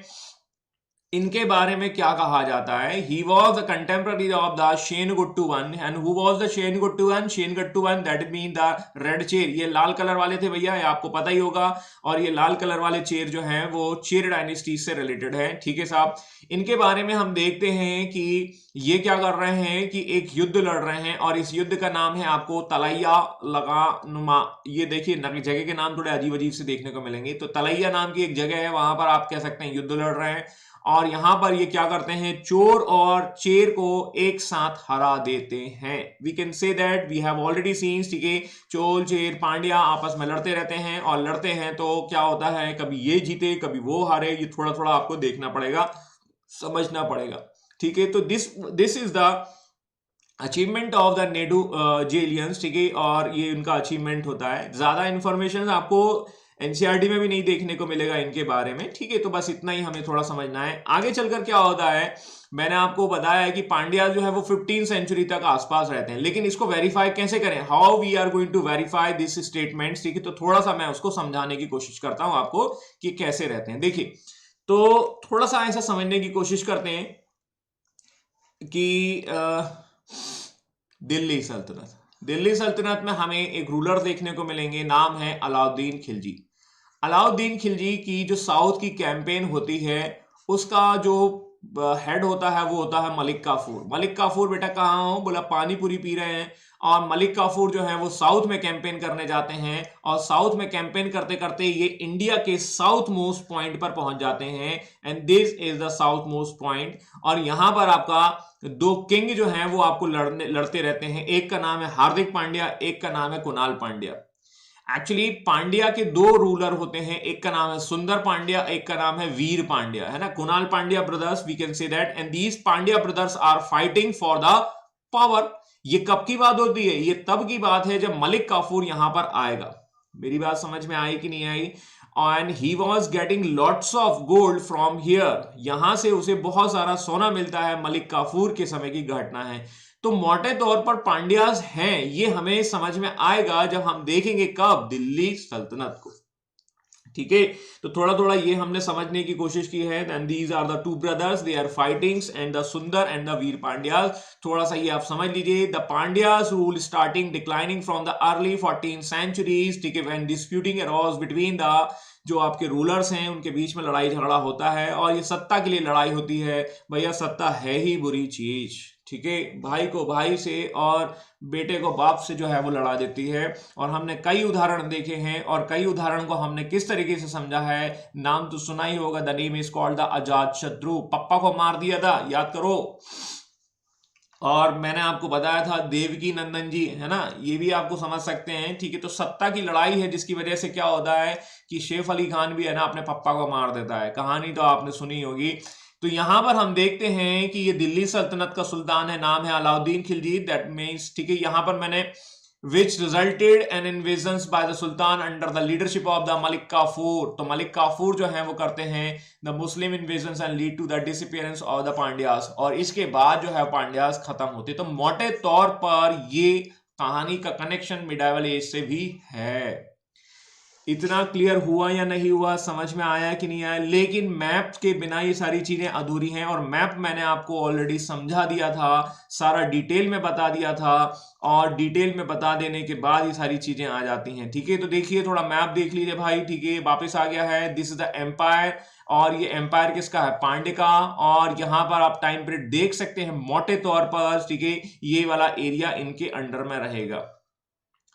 इनके बारे में क्या कहा जाता है, he was the contemporary of the Shenuguttu one, and who was the Shenuguttu one? Shenuguttu one that mean the red chair, ये लाल कलर वाले थे भैया, ये आपको पता ही होगा। और ये लाल कलर वाले चेर जो हैं वो चेर डायनेस्टी से रिलेटेड है, ठीक है साहब। इनके बारे में हम देखते हैं कि ये क्या कर रहे हैं कि एक युद्ध लड़ रहे हैं, और इस युद्ध का नाम है आपको तलैया लगा नुमा। ये देखिए जगह के नाम थोड़े अजीब अजीब से देखने को मिलेंगे। तो तलैया नाम की एक जगह है, वहां पर आप कह सकते हैं युद्ध लड़ रहे हैं, और यहां पर ये क्या करते हैं, चोर और चेर को एक साथ हरा देते हैं। We can say that we have already seen, ठीक है, चोर चेर पांड्या आपस में लड़ते रहते हैं, और लड़ते हैं तो क्या होता है, कभी ये जीते कभी वो हारे, ये थोड़ा थोड़ा आपको देखना पड़ेगा, समझना पड़ेगा, ठीक है। तो this is the achievement of the Nedunjeliyans, ठीक है, और ये उनका अचीवमेंट होता है। ज्यादा इंफॉर्मेशन आपको एनसीईआरटी में भी नहीं देखने को मिलेगा इनके बारे में, ठीक है। तो बस इतना ही हमें थोड़ा समझना है। आगे चलकर क्या होता है, मैंने आपको बताया है कि पांड्या जो है वो 15 सेंचुरी तक आसपास रहते हैं, लेकिन इसको वेरीफाई कैसे करें, how we are going to verify this statement, ठीक है। तो थोड़ा सा मैं उसको समझाने की कोशिश करता हूं आपको कि कैसे रहते हैं। देखिए तो थोड़ा सा ऐसा समझने की कोशिश करते हैं कि दिल्ली सल्तनत में हमें एक रूलर देखने को मिलेंगे, नाम है अलाउद्दीन खिलजी। अलाउद्दीन खिलजी की जो साउथ की कैंपेन होती है, उसका जो हेड होता है वो होता है मलिक काफूर। मलिक काफूर बेटा कहाँ हो, बोला पानी पूरी पी रहे हैं। और मलिक काफूर जो है वो साउथ में कैंपेन करने जाते हैं, और साउथ में कैंपेन करते करते ये इंडिया के साउथ मोस्ट पॉइंट पर पहुंच जाते हैं, and this is the south most point. और यहां पर आपका दो किंग जो हैं वो आपको लड़ते रहते हैं, एक का नाम है हार्दिक पांड्या, एक का नाम है कुणाल पांड्या। एक्चुअली पांड्या के दो रूलर होते हैं, एक का नाम है सुंदर पांड्या, एक का नाम है वीर पांड्या, है ना, Kunal Pandya brothers, we can say that, and these Pandya brothers are fighting for the power. ये कब की बात होती है? ये तब की बात है जब मलिक काफूर यहां पर आएगा। मेरी बात समझ में आई कि नहीं आई? And he was getting lots of gold from here, यहां से उसे बहुत सारा सोना मिलता है, मलिक काफूर के समय की घटना है। तो मोटे तौर पर पांड्यास हैं, ये हमें समझ में आएगा जब हम देखेंगे कब? दिल्ली सल्तनत को। ठीक है, तो थोड़ा थोड़ा ये हमने समझने की कोशिश की है। And these are the two brothers, they are fightings, and the Sundara and the Veera Pandyas. थोड़ा सा ये आप समझ लीजिए। The Pandyas rule starting declining from the early 14th centuries, ठीक है, when disputing arise between the जो आपके रूलर्स हैं उनके बीच में लड़ाई झगड़ा होता है, और ये सत्ता के लिए लड़ाई होती है। भैया सत्ता है ही बुरी चीज, ठीक है, भाई को भाई से और बेटे को बाप से जो है वो लड़ा देती है। और हमने कई उदाहरण देखे हैं, और कई उदाहरण को हमने किस तरीके से समझा है, नाम तो सुना ही होगा, the name is called the Ajatashatru. पप्पा को मार दिया था, याद करो। और मैंने आपको बताया था देवकी नंदन जी, है ना, ये भी आपको समझ सकते हैं, ठीक है। तो सत्ता की लड़ाई है जिसकी वजह से क्या होता है कि सैफ अली खान भी है ना अपने पप्पा को मार देता है, कहानी तो आपने सुनी होगी। तो यहां पर हम देखते हैं कि ये दिल्ली सल्तनत का सुल्तान है, नाम है अलाउद्दीन खिलजी, दैट मींस, ठीक है, यहां पर मैंने which resulted an invasions by the sultan under the leadership of the Malik Kafur। तो मलिक काफूर जो है वो करते हैं the Muslim invasions and lead to the disappearance of the Pandyas, और इसके बाद जो है पांड्यास खत्म होते। तो मोटे तौर पर ये कहानी का कनेक्शन मिडाइवल एज से भी है। इतना क्लियर हुआ या नहीं हुआ, समझ में आया कि नहीं आया? लेकिन मैप के बिना ये सारी चीजें अधूरी हैं, और मैप मैंने आपको ऑलरेडी समझा दिया था, सारा डिटेल में बता दिया था, और डिटेल में बता देने के बाद ये सारी चीजें आ जाती हैं। ठीक है, तो देखिए थोड़ा मैप देख लीजिए भाई। ठीक है, वापस आ गया है, दिस इज द एम्पायर, और ये एम्पायर किसका है? पांडे का। और यहां पर आप टाइम पीरियड देख सकते हैं मोटे तौर पर, ठीक है, ये वाला एरिया इनके अंडर में रहेगा।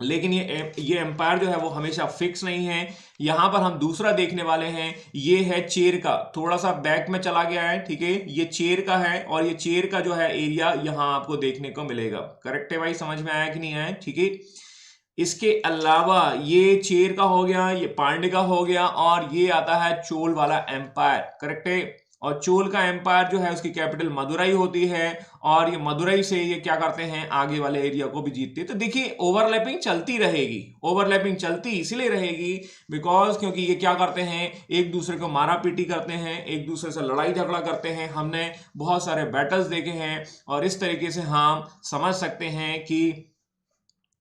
लेकिन ये एम्पायर जो है वो हमेशा फिक्स नहीं है। यहां पर हम दूसरा देखने वाले हैं, ये है चेर का, थोड़ा सा बैक में चला गया है, ठीक है, ये चेर का है, और ये चेर का जो है एरिया यहां आपको देखने को मिलेगा। करेक्ट है भाई, समझ में आया कि नहीं आया? ठीक है, इसके अलावा ये चेर का हो गया, ये पांड्य का हो गया, और ये आता है चोल वाला एम्पायर। करेक्ट है, और चोल का एम्पायर जो है उसकी कैपिटल मदुरई होती है, और ये मदुरई से ये क्या करते हैं, आगे वाले एरिया को भी जीतते हैं। तो देखिए ओवरलैपिंग चलती रहेगी, ओवरलैपिंग चलती इसलिए रहेगी बिकॉज क्योंकि ये क्या करते हैं, एक दूसरे को मारा पीटी करते हैं, एक दूसरे से लड़ाई झगड़ा करते हैं। हमने बहुत सारे बैटल्स देखे हैं, और इस तरीके से हम समझ सकते हैं कि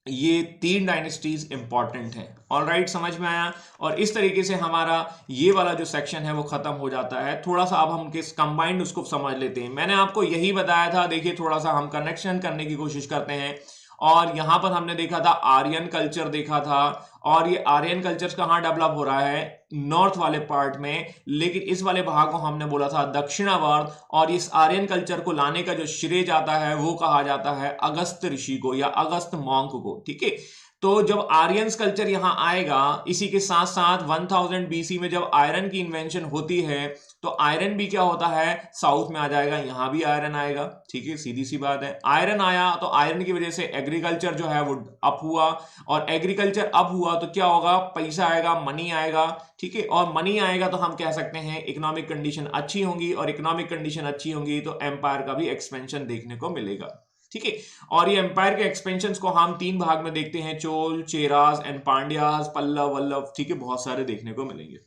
ये 3 डायनेस्टीज इंपॉर्टेंट हैं। ऑलराइट, समझ में आया? और इस तरीके से हमारा ये वाला जो सेक्शन है वो खत्म हो जाता है। थोड़ा सा अब हम किस कंबाइंड उसको समझ लेते हैं। मैंने आपको यही बताया था, देखिए थोड़ा सा हम कनेक्शन करने की कोशिश करते हैं। और यहां पर हमने देखा था आर्यन कल्चर देखा था, और ये आर्यन कल्चर कहां डेवलप हो रहा है? नॉर्थ वाले पार्ट में, लेकिन इस वाले भाग को हमने बोला था दक्षिणावर्त। और इस आर्यन कल्चर को लाने का जो श्रेय जाता है वो कहा जाता है अगस्त ऋषि को या अगस्त मॉन्क को। ठीक है, तो जब आर्यन कल्चर यहां आएगा, इसी के साथ साथ 1000 BC में जब आयरन की इन्वेंशन होती है, तो आयरन भी क्या होता है, साउथ में आ जाएगा, यहां भी आयरन आएगा। ठीक है, सीधी सी बात है। आयरन आया तो आयरन की वजह से एग्रीकल्चर जो है वो अप हुआ, और एग्रीकल्चर अप हुआ तो क्या होगा, पैसा आएगा, मनी आएगा। ठीक है, और मनी आएगा तो हम कह सकते हैं इकोनॉमिक कंडीशन अच्छी होंगी, और इकोनॉमिक कंडीशन अच्छी होंगी तो एम्पायर का भी एक्सपेंशन देखने को मिलेगा। ठीक है, और ये एम्पायर के एक्सपेंशन को हम 3 भाग में देखते हैं, चोल, चेरास एंड पांड्यास, पल्लव, वल्लभ। ठीक है, बहुत सारे देखने को मिलेंगे।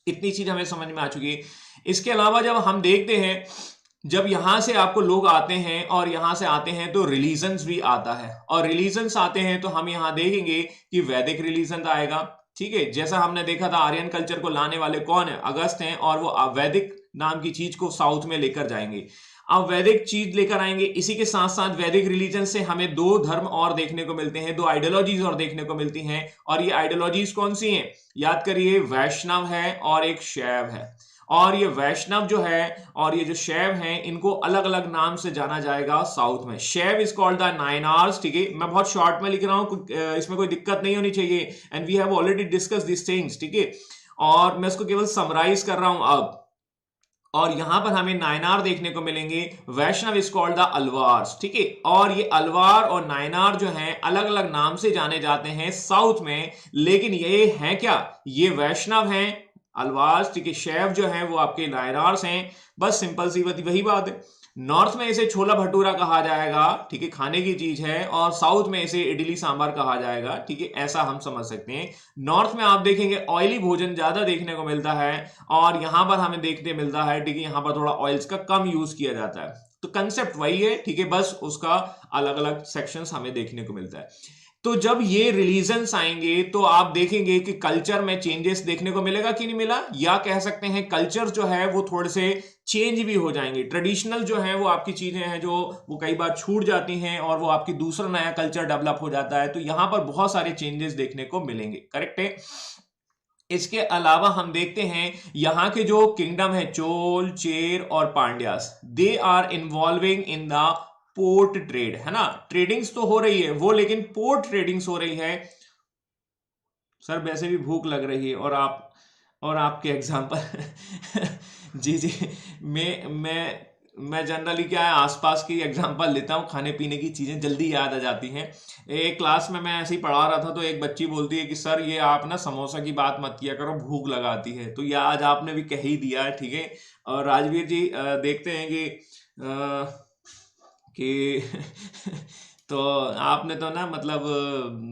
इतनी चीज हमें समझ में आ चुकी है। इसके अलावा जब हम देखते हैं, जब यहां से आपको लोग आते हैं और यहां से आते हैं तो रिलीजन्स भी आता है, और रिलीजन्स आते हैं तो हम यहां देखेंगे कि वैदिक रिलीजन आएगा। ठीक है, जैसा हमने देखा था आर्यन कल्चर को लाने वाले कौन है, अगस्त हैं, और वो वैदिक नाम की चीज को साउथ में लेकर जाएंगे। अब वैदिक चीज लेकर आएंगे, इसी के साथ साथ वैदिक रिलीजन से हमें 2 धर्म और देखने को मिलते हैं, 2 आइडियोलॉजीज और देखने को मिलती हैं। और ये आइडियोलॉजीज कौन सी हैं? याद करिए, वैष्णव है और एक शैव है। और ये वैष्णव जो है और ये जो शैव हैं, इनको अलग अलग नाम से जाना जाएगा साउथ में। शैव इज कॉल्ड द नायनार्स। ठीक है, मैं बहुत शॉर्ट में लिख रहा हूं, इसमें कोई दिक्कत नहीं होनी चाहिए, and we have already discuss this things. ठीक है, और मैं इसको केवल समराइज कर रहा हूं अब। और यहां पर हमें नायनार देखने को मिलेंगे। वैष्णव इज कॉल्ड द अलवार्स, ठीक है। और ये अलवार और नायनार जो हैं अलग अलग नाम से जाने जाते हैं साउथ में, लेकिन ये हैं क्या, ये वैष्णव हैं अलवार्स, ठीक है। शैव जो हैं वो आपके नायनार्स हैं, बस सिंपल सी वही बात है। नॉर्थ में इसे छोला भटूरा कहा जाएगा, ठीक है, खाने की चीज है, और साउथ में इसे इडली सांभर कहा जाएगा, ठीक है, ऐसा हम समझ सकते हैं। नॉर्थ में आप देखेंगे ऑयली भोजन ज्यादा देखने को मिलता है, और यहां पर हमें देखने मिलता है, ठीक है, यहां पर थोड़ा ऑयल्स का कम यूज किया जाता है। तो कंसेप्ट वही है, ठीक है, बस उसका अलग अलग सेक्शंस हमें देखने को मिलता है। तो जब ये रिलीजन्स आएंगे तो आप देखेंगे कि कल्चर में चेंजेस देखने को मिलेगा कि नहीं मिला, या कह सकते हैं कल्चर जो है वो थोड़े से चेंज भी हो जाएंगे। ट्रेडिशनल जो है वो आपकी चीजें हैं जो वो कई बार छूट जाती हैं, और वो आपकी दूसरा नया कल्चर डेवलप हो जाता है। तो यहां पर बहुत सारे चेंजेस देखने को मिलेंगे, करेक्ट है। इसके अलावा हम देखते हैं यहां के जो किंगडम है चोल, चेर और Pandyas, they are involving in the port trade, है ना। ट्रेडिंग्स तो हो रही है वो, लेकिन पोर्ट ट्रेडिंग्स हो रही है। सर वैसे भी भूख लग रही है, और आपके एग्जाम पर जी जी, मैं जनरली क्या है आसपास की एग्जांपल लेता हूँ, खाने पीने की चीजें जल्दी याद आ जाती हैं। एक क्लास में मैं ऐसे ही पढ़ा रहा था, तो एक बच्ची बोलती है कि सर ये आप ना समोसा की बात मत किया करो, भूख लगाती है। तो ये आज आपने भी कह ही दिया है, ठीक है। और राजवीर जी देखते हैं कि तो आपने तो ना मतलब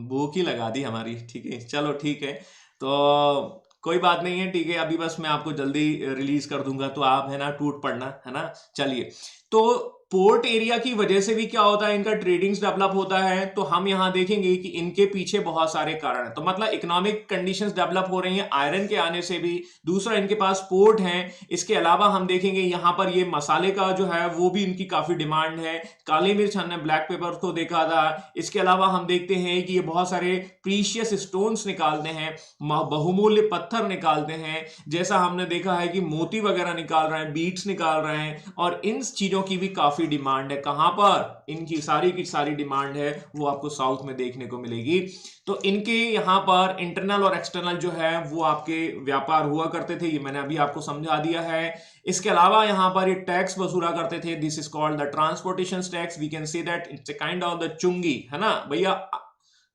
भूख ही लगा दी हमारी, ठीक है, चलो ठीक है। तो कोई बात नहीं है, ठीक है, अभी बस मैं आपको जल्दी रिलीज कर दूंगा, तो आप है ना टूट पड़ना, है ना। चलिए, तो पोर्ट एरिया की वजह से भी क्या होता है, इनका ट्रेडिंग्स डेवलप होता है। तो हम यहां देखेंगे कि इनके पीछे बहुत सारे कारण हैं। तो मतलब इकोनॉमिक कंडीशंस डेवलप हो रही हैं आयरन के आने से भी, दूसरा इनके पास पोर्ट हैं। इसके अलावा हम देखेंगे यहां पर ये मसाले का जो है वो भी इनकी काफी डिमांड है। काली मिर्च, हमने ब्लैक पेपर को देखा था। इसके अलावा हम देखते हैं कि ये बहुत सारे प्रीशियस स्टोन्स निकालते हैं, बहुमूल्य पत्थर निकालते हैं, जैसा हमने देखा है कि मोती वगैरह निकाल रहे हैं, बीट्स निकाल रहे हैं, और इन चीजों की भी काफी डिमांड है। कहां पर, इनकी सारी की सारी डिमांड है वो आपको साउथ में देखने को मिलेगी। तो इनके यहां पर इंटरनल और एक्सटर्नल जो है वो आपके व्यापार हुआ करते थे, ये मैंने अभी आपको समझा दिया है। इसके अलावा यहां पर ये टैक्स वसूला करते थे, this is called the transportation tax, we can say that it's a kind of the चुंगी, है ना भैया,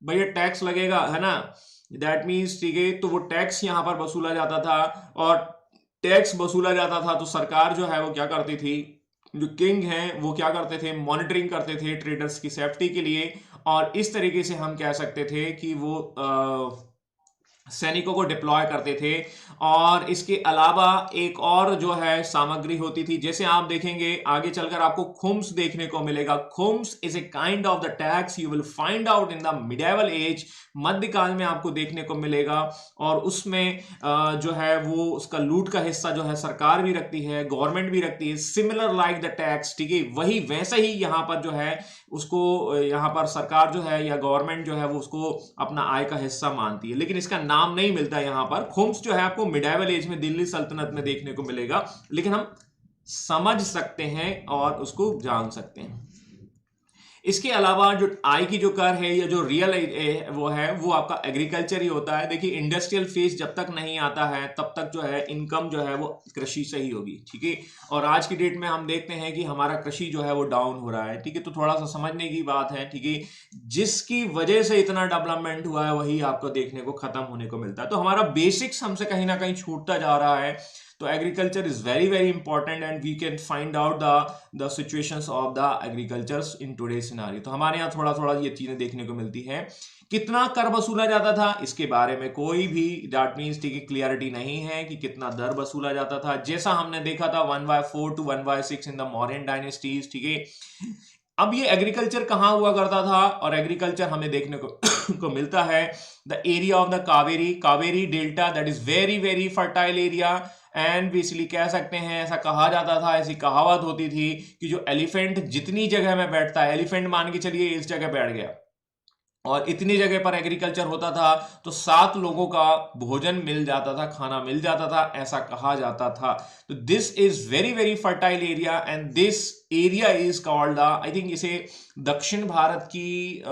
भैया टैक्स लगेगा, है ना, दैट मीन्स, ठीक है। तो वो टैक्स यहां पर वसूला जाता था, और टैक्स वसूला जाता था तो सरकार जो है वो क्या करती थी, जो किंग हैं वो क्या करते थे, मॉनिटरिंग करते थे ट्रेडर्स की सेफ्टी के लिए। और इस तरीके से हम कह सकते थे कि वो सैनिकों को डिप्लॉय करते थे। और इसके अलावा एक और जो है सामग्री होती थी, जैसे आप देखेंगे आगे चलकर आपको खुम्स देखने को मिलेगा। खुम्स is a kind of the tax you will find out in the medieval age, मध्यकाल में आपको देखने को मिलेगा। और उसमें जो है वो उसका लूट का हिस्सा जो है सरकार भी रखती है, गवर्नमेंट भी रखती है, सिमिलर लाइक द टैक्स, ठीक है, वही वैसे ही यहां पर जो है उसको यहां पर सरकार जो है या गवर्नमेंट जो है वो उसको अपना आय का हिस्सा मानती है, लेकिन इसका नाम नहीं मिलता यहां पर। खुम्स जो है आपको मिडाइवल एज में दिल्ली सल्तनत में देखने को मिलेगा, लेकिन हम समझ सकते हैं और उसको जान सकते हैं। इसके अलावा जो आय की जो कर है या जो रियल वो है वो आपका एग्रीकल्चर ही होता है। देखिए इंडस्ट्रियल फेज जब तक नहीं आता है तब तक जो है इनकम जो है वो कृषि से ही होगी, ठीक है। और आज की डेट में हम देखते हैं कि हमारा कृषि जो है वो डाउन हो रहा है, ठीक है। तो थोड़ा सा समझने की बात है, ठीक है, जिसकी वजह से इतना डेवलपमेंट हुआ है वही आपको देखने को खत्म होने को मिलता है। तो हमारा बेसिक्स हमसे कहीं ना कहीं छूटता जा रहा है। तो agriculture is very very important and we can find out the situations of the agriculture in today scenario. तो हमारे यहाँ थोड़ा थोड़ा ये चीजें देखने को मिलती है। कितना कर वसूला जाता था इसके बारे में कोई भी दैट मीन्स, ठीक है, क्लियरिटी नहीं है कि कितना दर वसूला जाता था। जैसा हमने देखा था 1/4 to 1/6 in the Mauryan dynasties, ठीक है। अब ये एग्रीकल्चर कहां हुआ करता था, और एग्रीकल्चर हमें देखने को को मिलता है the area of the Kaveri delta, that is very very fertile area. And basically कह सकते हैं, ऐसा कहा जाता था, ऐसी कहावत होती थी कि जो एलिफेंट जितनी जगह में बैठता है, एलिफेंट मान के चलिए इस जगह बैठ गया और इतनी जगह पर एग्रीकल्चर होता था तो 7 लोगों का भोजन मिल जाता था, खाना मिल जाता था, ऐसा कहा जाता था। तो this is very very fertile area and this area is called I think इसे दक्षिण भारत की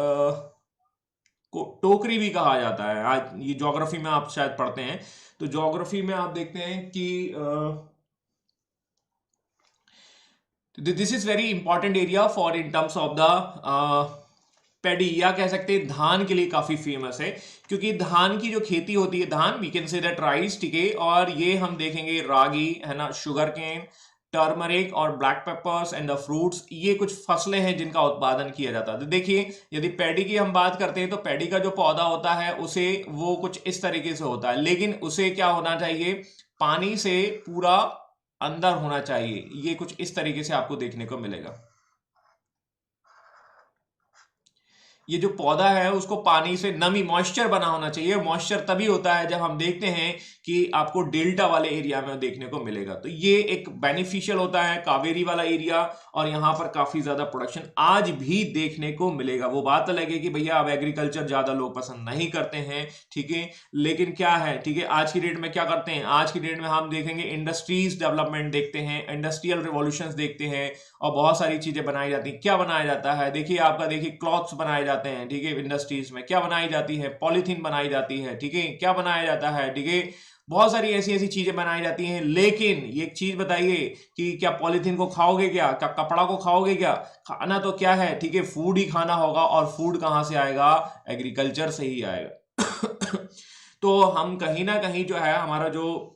को टोकरी भी कहा जाता है। आज ये ज्योग्राफी में आप शायद पढ़ते हैं, तो ज्योग्राफी में आप देखते हैं कि this is very important area for in terms of the paddy, या कह सकते हैं धान के लिए काफी फेमस है, क्योंकि धान की जो खेती होती है, धान we can say that rice, ठीक है, और ये हम देखेंगे रागी है ना, शुगर केन, टर्मरिक और black peppers and the fruits, ये कुछ फसलें हैं जिनका उत्पादन किया जाता है। तो देखिए यदि पैडी की हम बात करते हैं तो पैडी का जो पौधा होता है उसे वो कुछ इस तरीके से होता है, लेकिन उसे क्या होना चाहिए, पानी से पूरा अंदर होना चाहिए। ये कुछ इस तरीके से आपको देखने को मिलेगा। ये जो पौधा है उसको पानी से नमी, मॉइस्चर बना होना चाहिए। मॉइस्चर तभी होता है जब हम देखते हैं कि आपको डेल्टा वाले एरिया में देखने को मिलेगा। तो ये एक बेनिफिशियल होता है कावेरी वाला एरिया, और यहां पर काफी ज्यादा प्रोडक्शन आज भी देखने को मिलेगा। वो बात अलग है कि भैया अब एग्रीकल्चर ज्यादा लोग पसंद नहीं करते हैं, ठीक है, लेकिन क्या है, ठीक है, आज की डेट में क्या करते हैं, आज की डेट में हम देखेंगे इंडस्ट्रीज डेवलपमेंट देखते हैं, इंडस्ट्रियल रिवॉल्यूशंस देखते हैं, और बहुत सारी चीजें बनाई जाती हैं। क्या बनाया जाता है, देखिए आपका, देखिए क्लॉथ्स बनाए जाते हैं, ठीक है, इंडस्ट्रीज में क्या बनाई जाती है, पॉलीथीन बनाई जाती है, ठीक है, क्या बनाया जाता है, ठीक है, बहुत सारी ऐसी ऐसी चीजें बनाई जाती हैं। लेकिन ये एक चीज बताइए कि क्या पॉलीथीन को खाओगे, क्या कपड़ा को खाओगे, क्या खाना तो क्या है, ठीक है, फूड ही खाना होगा, और फूड कहां से आएगा, एग्रीकल्चर से ही आएगा। तो हम कहीं ना कहीं जो है हमारा जो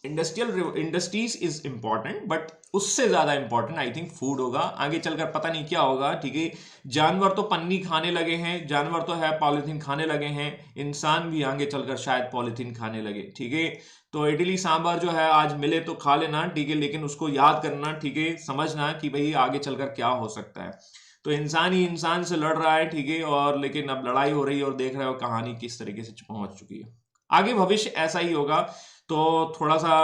इंडस्ट्रीज इज इंपॉर्टेंट, बट उससे ज्यादा इंपॉर्टेंट आई थिंक फूड होगा। आगे चलकर पता नहीं क्या होगा, ठीक है, जानवर तो पन्नी खाने लगे हैं, जानवर तो है पॉलीथीन खाने लगे हैं, इंसान भी आगे चलकर शायद पॉलीथीन खाने लगे, ठीक है। तो इडली सांभर जो है आज मिले तो खा लेना, ठीक है, लेकिन उसको याद करना, ठीक है, समझना कि भाई आगे चलकर क्या हो सकता है। तो इंसान ही इंसान से लड़ रहा है, ठीक है, और लेकिन अब लड़ाई हो रही है, और देख रहे हो कहानी किस तरीके से पहुंच चुकी है। आगे भविष्य ऐसा ही होगा, तो थोड़ा सा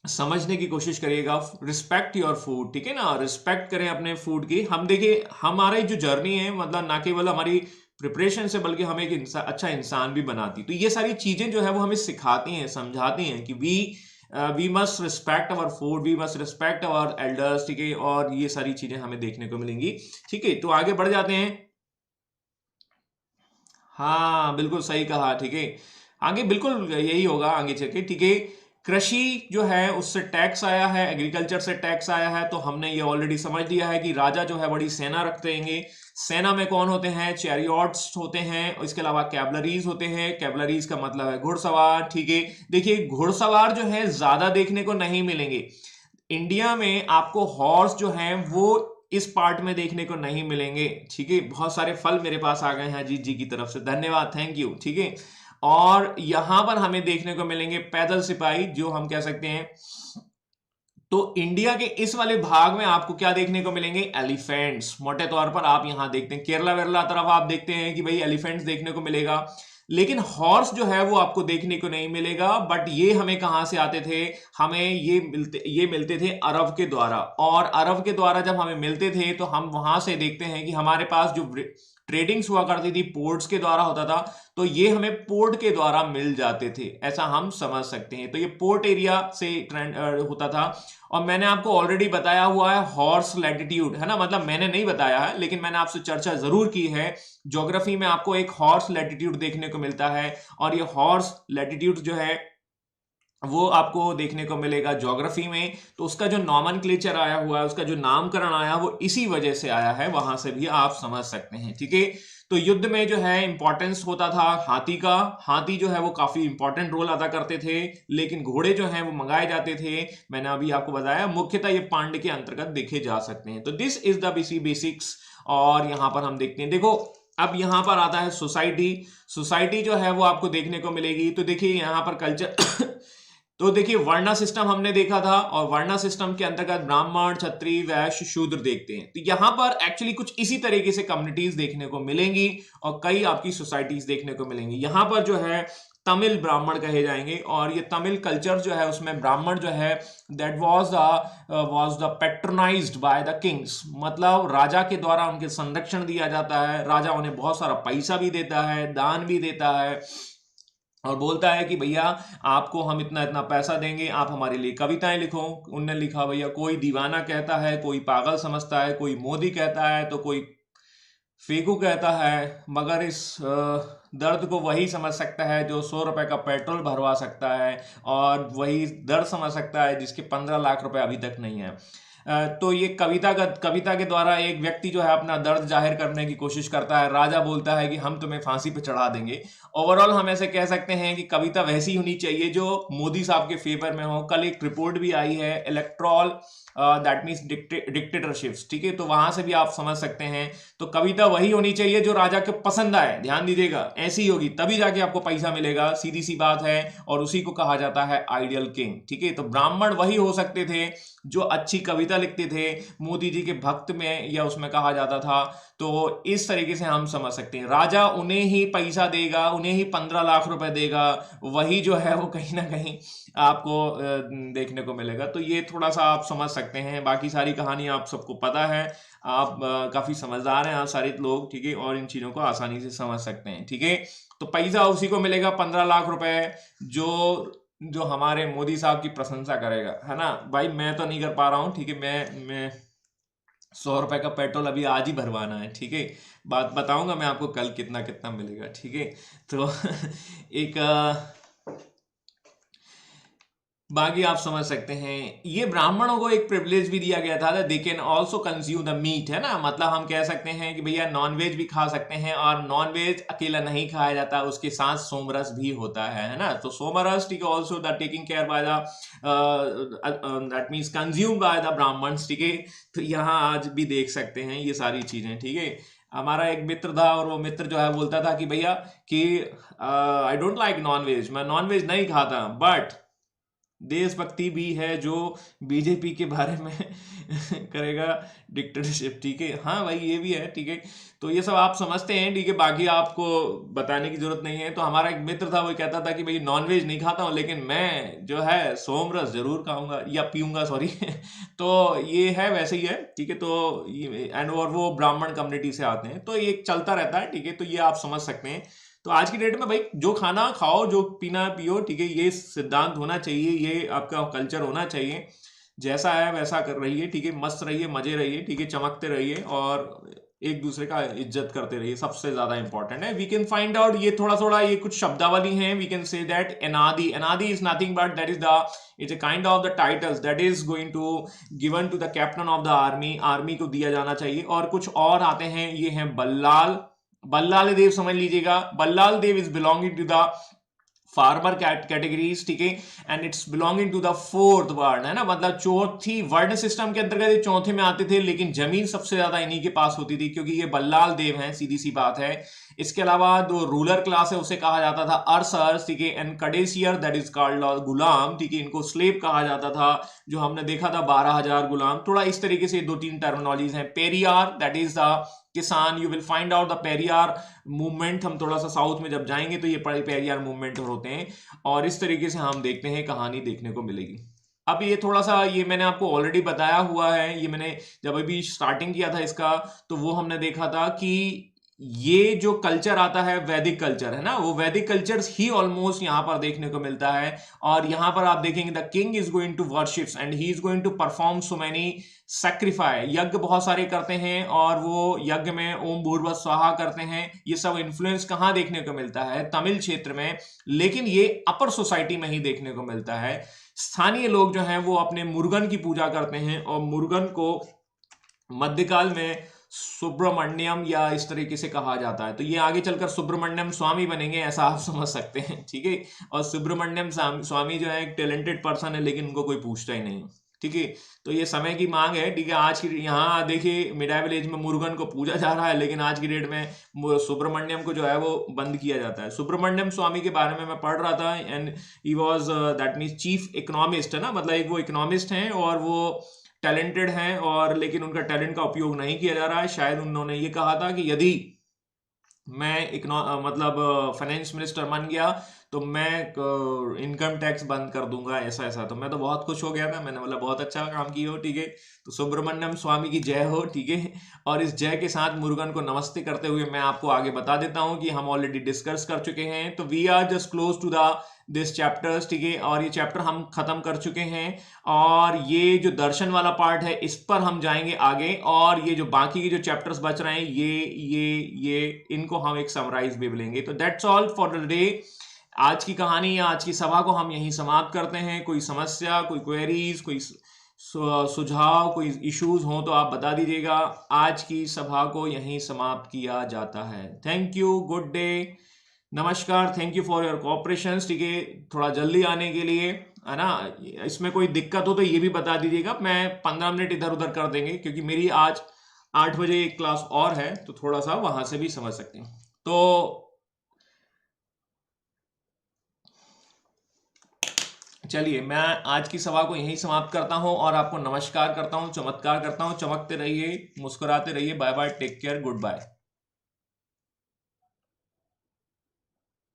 समझने की कोशिश करिएगा। रिस्पेक्ट योर फूड, ठीक है ना, रिस्पेक्ट करें अपने फूड की। हम देखिए हमारी जो जर्नी है, मतलब ना केवल हमारी प्रिपरेशन से बल्कि हमें एक अच्छा इंसान भी बनाती। तो ये सारी चीजें जो है वो हमें सिखाती हैं, समझाती हैं कि we must respect our food, we must respect our elders, ठीक है, और ये सारी चीजें हमें देखने को मिलेंगी, ठीक है। तो आगे बढ़ जाते हैं। हाँ बिल्कुल सही कहा, ठीक है, आगे बिल्कुल यही होगा आगे चल के, ठीक है। कृषि जो है उससे टैक्स आया है, एग्रीकल्चर से टैक्स आया है, तो हमने ये ऑलरेडी समझ लिया है कि राजा जो है बड़ी सेना रखते हैं। सेना में कौन होते हैं, चैरियट्स होते हैं, और इसके अलावा कैवलरीज होते हैं। कैवलरीज का मतलब है घुड़सवार, ठीक है। देखिए घुड़सवार जो है ज्यादा देखने को नहीं मिलेंगे इंडिया में, आपको हॉर्स जो है वो इस पार्ट में देखने को नहीं मिलेंगे, ठीक है। बहुत सारे फल मेरे पास आ गए हैं अजीत जी की तरफ से, धन्यवाद, थैंक यू, ठीक है। और यहां पर हमें देखने को मिलेंगे पैदल सिपाही, जो हम कह सकते हैं। तो इंडिया के इस वाले भाग में आपको क्या देखने को मिलेंगे, एलिफेंट्स। मोटे तौर पर आप यहां देखते हैं केरला वेरला तरफ आप देखते हैं कि भाई एलिफेंट्स देखने को मिलेगा, लेकिन हॉर्स जो है वो आपको देखने को नहीं मिलेगा। बट ये हमें कहां से आते थे, हमें ये मिलते थे अरब के द्वारा, और अरब के द्वारा जब हमें मिलते थे तो हम वहां से देखते हैं कि हमारे पास जो ट्रेडिंग्स हुआ करती थी पोर्ट्स के द्वारा होता था, तो ये हमें पोर्ट के द्वारा मिल जाते थे, ऐसा हम समझ सकते हैं। तो ये पोर्ट एरिया से ट्रेंड होता था। और मैंने आपको ऑलरेडी बताया हुआ है हॉर्स लैटिट्यूड, है ना, मतलब मैंने नहीं बताया है लेकिन मैंने आपसे चर्चा जरूर की है। ज्योग्राफी में आपको एक हॉर्स लैटिट्यूड देखने को मिलता है, और ये हॉर्स लैटिट्यूड जो है वो आपको देखने को मिलेगा ज्योग्राफी में। तो उसका जो नॉमेनक्लेचर आया हुआ है, उसका जो नामकरण आया, वो इसी वजह से आया है, वहां से भी आप समझ सकते हैं, ठीक है। तो युद्ध में जो है इंपॉर्टेंस होता था हाथी का, हाथी जो है वो काफी इंपॉर्टेंट रोल अदा करते थे, लेकिन घोड़े जो हैं वो मंगाए जाते थे। मैंने अभी आपको बताया मुख्यतः ये पांड्य के अंतर्गत देखे जा सकते हैं। तो दिस इज द बेसिक्स। और यहां पर हम देखते हैं, देखो अब यहां पर आता है सोसाइटी। सोसाइटी जो है वो आपको देखने को मिलेगी। तो देखिए यहां पर कल्चर तो देखिए वर्णा सिस्टम हमने देखा था, और वर्णा सिस्टम के अंतर्गत ब्राह्मण, क्षत्रिय, वैश्य, शूद्र देखते हैं। तो यहां पर एक्चुअली कुछ इसी तरीके से कम्युनिटीज देखने को मिलेंगी, और कई आपकी सोसाइटीज देखने को मिलेंगी। यहां पर जो है तमिल ब्राह्मण कहे जाएंगे, और ये तमिल कल्चर जो है उसमें ब्राह्मण जो है that was the patronized by the kings, मतलब राजा के द्वारा उनके संरक्षण दिया जाता है। राजा उन्हें बहुत सारा पैसा भी देता है, दान भी देता है, और बोलता है कि भैया आपको हम इतना इतना पैसा देंगे, आप हमारे लिए कविताएं लिखो। उनने लिखा भैया, कोई दीवाना कहता है, कोई पागल समझता है, कोई मोदी कहता है, तो कोई फेकू कहता है, मगर इस दर्द को वही समझ सकता है जो 100 रुपए का पेट्रोल भरवा सकता है, और वही दर्द समझ सकता है जिसके 15 लाख रुपए अभी तक नहीं है। तो ये कविता के द्वारा एक व्यक्ति जो है अपना दर्द जाहिर करने की कोशिश करता है। राजा बोलता है कि हम तुम्हें फांसी पे चढ़ा देंगे। ओवरऑल हम ऐसे कह सकते हैं कि कविता वैसी होनी चाहिए जो मोदी साहब के फेवर में हो। कल एक रिपोर्ट भी आई है इलेक्ट्रॉल दैट मीन्स डिक्टेटरशिप्स, ठीक है, तो वहां से भी आप समझ सकते हैं। तो कविता वही होनी चाहिए जो राजा को पसंद आए, ध्यान दीजिएगा, ऐसी होगी तभी जाके आपको पैसा मिलेगा, सीधी सी बात है। और उसी को कहा जाता है आइडियल किंग, ठीक है। तो ब्राह्मण वही हो सकते थे जो अच्छी कविता लिखते थे, मोदी जी के भक्त में या उसमें कहा जाता था। तो इस तरीके से हम समझ सकते हैं राजा उन्हें ही पैसा देगा, उन्हें ही 15 लाख रुपए देगा, वही जो है वो कहीं ना कहीं आपको देखने को मिलेगा। तो ये थोड़ा सा आप समझ सकते हैं। बाकी सारी कहानी आप सबको पता है, आप काफी समझदार हैं आप सारे लोग, ठीक है, और इन चीजों को आसानी से समझ सकते हैं, ठीक है। तो पैसा उसी को मिलेगा 15 लाख रुपए जो हमारे मोदी साहब की प्रशंसा करेगा, है ना भाई। मैं तो नहीं कर पा रहा हूँ, ठीक है, मैं 100 रुपए का पेट्रोल अभी आज ही भरवाना है, ठीक है। बात बताऊंगा मैं आपको कल कितना कितना मिलेगा, ठीक है। तो एक बाकी आप समझ सकते हैं ये ब्राह्मणों को एक प्रिविलेज भी दिया गया था, they can also consume the meat, है ना। मतलब हम कह सकते हैं कि भैया नॉनवेज भी खा सकते हैं, और नॉनवेज अकेला नहीं खाया जाता, उसके साथ सोमरस भी होता है ना। तो सोमरस, ठीक है, also the taking care by the that means consume by the Brahmans, ठीक है। तो यहाँ आज भी देख सकते हैं ये सारी चीजें, ठीक है। हमारा एक मित्र था और वो मित्र जो है बोलता था कि भैया कि आई डोंट लाइक नॉनवेज, मैं नॉनवेज नहीं खाता, बट देशभक्ति भी है जो बीजेपी के बारे में करेगा डिक्टेटरशिप, ठीक है। हाँ भाई ये भी है, ठीक है। तो ये सब आप समझते हैं, ठीक है, बाकी आपको बताने की जरूरत नहीं है। तो हमारा एक मित्र था, वो कहता था कि भाई नॉनवेज नहीं खाता हूँ, लेकिन मैं जो है सोमरस जरूर खाऊंगा या पीऊंगा, सॉरी। तो ये है वैसे ही है, ठीक है। तो एंड और वो ब्राह्मण कम्युनिटी से आते हैं, तो ये चलता रहता है, ठीक है। तो ये आप समझ सकते हैं। तो आज की डेट में भाई जो खाना खाओ, जो पीना पियो, ठीक है, ये सिद्धांत होना चाहिए, ये आपका कल्चर होना चाहिए। जैसा है वैसा कर रहिए, ठीक है, मस्त रहिए, मजे रहिए, ठीक है, चमकते रहिए, और एक दूसरे का इज्जत करते रहिए, सबसे ज्यादा इंपॉर्टेंट है। वी कैन फाइंड आउट ये थोड़ा थोड़ा ये कुछ शब्दावली हैं। वी कैन से दैट अनादि is nothing but that is the it's a kind of the titles that is going to given to the captain of the army, army को दिया जाना चाहिए। और कुछ और आते हैं, ये हैं बल्लाल देव, समझ लीजिएगा। Ballal Dev is belonging to the farmer categories, ठीक है, and it's belonging to the 4th varna, है ना। मतलब चौथी वर्ण सिस्टम के अंतर्गत ये चौथे में आते थे, लेकिन जमीन सबसे ज्यादा इन्हीं के पास होती थी, क्योंकि ये बल्लाल देव हैं, सीधी सी बात है। इसके अलावा जो रूलर क्लास है उसे कहा जाता था अरसर्स, ठीक है, एंड कडेसियर दैट इज कॉल्ड गुलाम, ठीक है, इनको स्लेव कहा जाता था, जो हमने देखा था 12,000 गुलाम। थोड़ा इस तरीके से 2-3 टर्मिनोलॉजीज हैं। पेरियार दैट इज द किसान, you will find out the Periyar movement. हम थोड़ा सा साउथ में जब जाएंगे तो ये पेरियार मूवमेंट होते हैं, और इस तरीके से हम देखते हैं कहानी देखने को मिलेगी। अब ये थोड़ा सा ये मैंने आपको ऑलरेडी बताया हुआ है, ये मैंने जब अभी स्टार्टिंग किया था इसका, तो वो हमने देखा था कि ये जो कल्चर आता है वैदिक कल्चर, है ना, वो वैदिक कल्चर ही ऑलमोस्ट यहां पर देखने को मिलता है। और यहां पर आप देखेंगे the king is going to worships and he is going to perform so many sacrifice, यज्ञ बहुत सारे करते हैं, और वो यज्ञ में ओम भूर्भुवः स्वाहा करते हैं। ये सब इन्फ्लुएंस कहां देखने को मिलता है? तमिल क्षेत्र में, लेकिन ये अपर सोसाइटी में ही देखने को मिलता है। स्थानीय लोग जो हैं वो अपने मुर्गन की पूजा करते हैं, और मुर्गन को मध्यकाल में सुब्रमण्यम या इस तरीके से कहा जाता है। तो ये आगे चलकर सुब्रमण्यम स्वामी बनेंगे, ऐसा आप समझ सकते हैं, ठीक है। और सुब्रमण्यम स्वामी जो है एक टैलेंटेड पर्सन है, लेकिन उनको कोई पूछता ही नहीं, ठीक है। तो ये समय की मांग है, ठीक है। आज की यहाँ देखिए मिडाइवल एज में मुर्गन को पूजा जा रहा है, लेकिन आज की डेट में सुब्रमण्यम को जो है वो बंद किया जाता है। सुब्रमण्यम स्वामी के बारे में मैं पढ़ रहा था, and he was that means chief economist, है ना, मतलब एक वो इकोनॉमिस्ट हैं और वो टैलेंटेड हैं, और लेकिन उनका टैलेंट का उपयोग नहीं किया जा रहा है। शायद उन्होंने ये कहा था कि यदि मैं मतलब फाइनेंस मिनिस्टर बन गया तो मैं इनकम टैक्स बंद कर दूंगा, ऐसा ऐसा। तो मैं तो बहुत खुश हो गया था, मैंने बोला बहुत अच्छा काम किया हो, ठीक है। तो सुब्रमण्यम स्वामी की जय हो, ठीक है। और इस जय के साथ मुर्गन को नमस्ते करते हुए मैं आपको आगे बता देता हूं कि हम ऑलरेडी डिस्कस कर चुके हैं। तो we are just close to the this chapters, ठीक है। और ये चैप्टर हम खत्म कर चुके हैं, और ये जो दर्शन वाला पार्ट है इस पर हम जाएंगे आगे, और ये जो बाकी के जो चैप्टर्स बच रहे हैं ये इनको हम एक समराइज भी लेंगे। तो that's all for the day. आज की कहानी या आज की सभा को हम यहीं समाप्त करते हैं। कोई समस्या, कोई क्वेरीज, कोई सुझाव कोई इश्यूज हो तो आप बता दीजिएगा। आज की सभा को यहीं समाप्त किया जाता है। थैंक यू, गुड डे, नमस्कार, thank you for your cooperation. ठीक है, थोड़ा जल्दी आने के लिए, है ना। इसमें कोई दिक्कत हो तो ये भी बता दीजिएगा, मैं 15 मिनट इधर उधर कर देंगे, क्योंकि मेरी आज 8 बजे एक क्लास और है, तो थोड़ा सा वहां से भी समझ सकते हैं। तो चलिए, मैं आज की सभा को यहीं समाप्त करता हूं और आपको नमस्कार करता हूं, चमत्कार करता हूं। चमकते रहिए, मुस्कुराते रहिए। Bye bye, take care, good bye.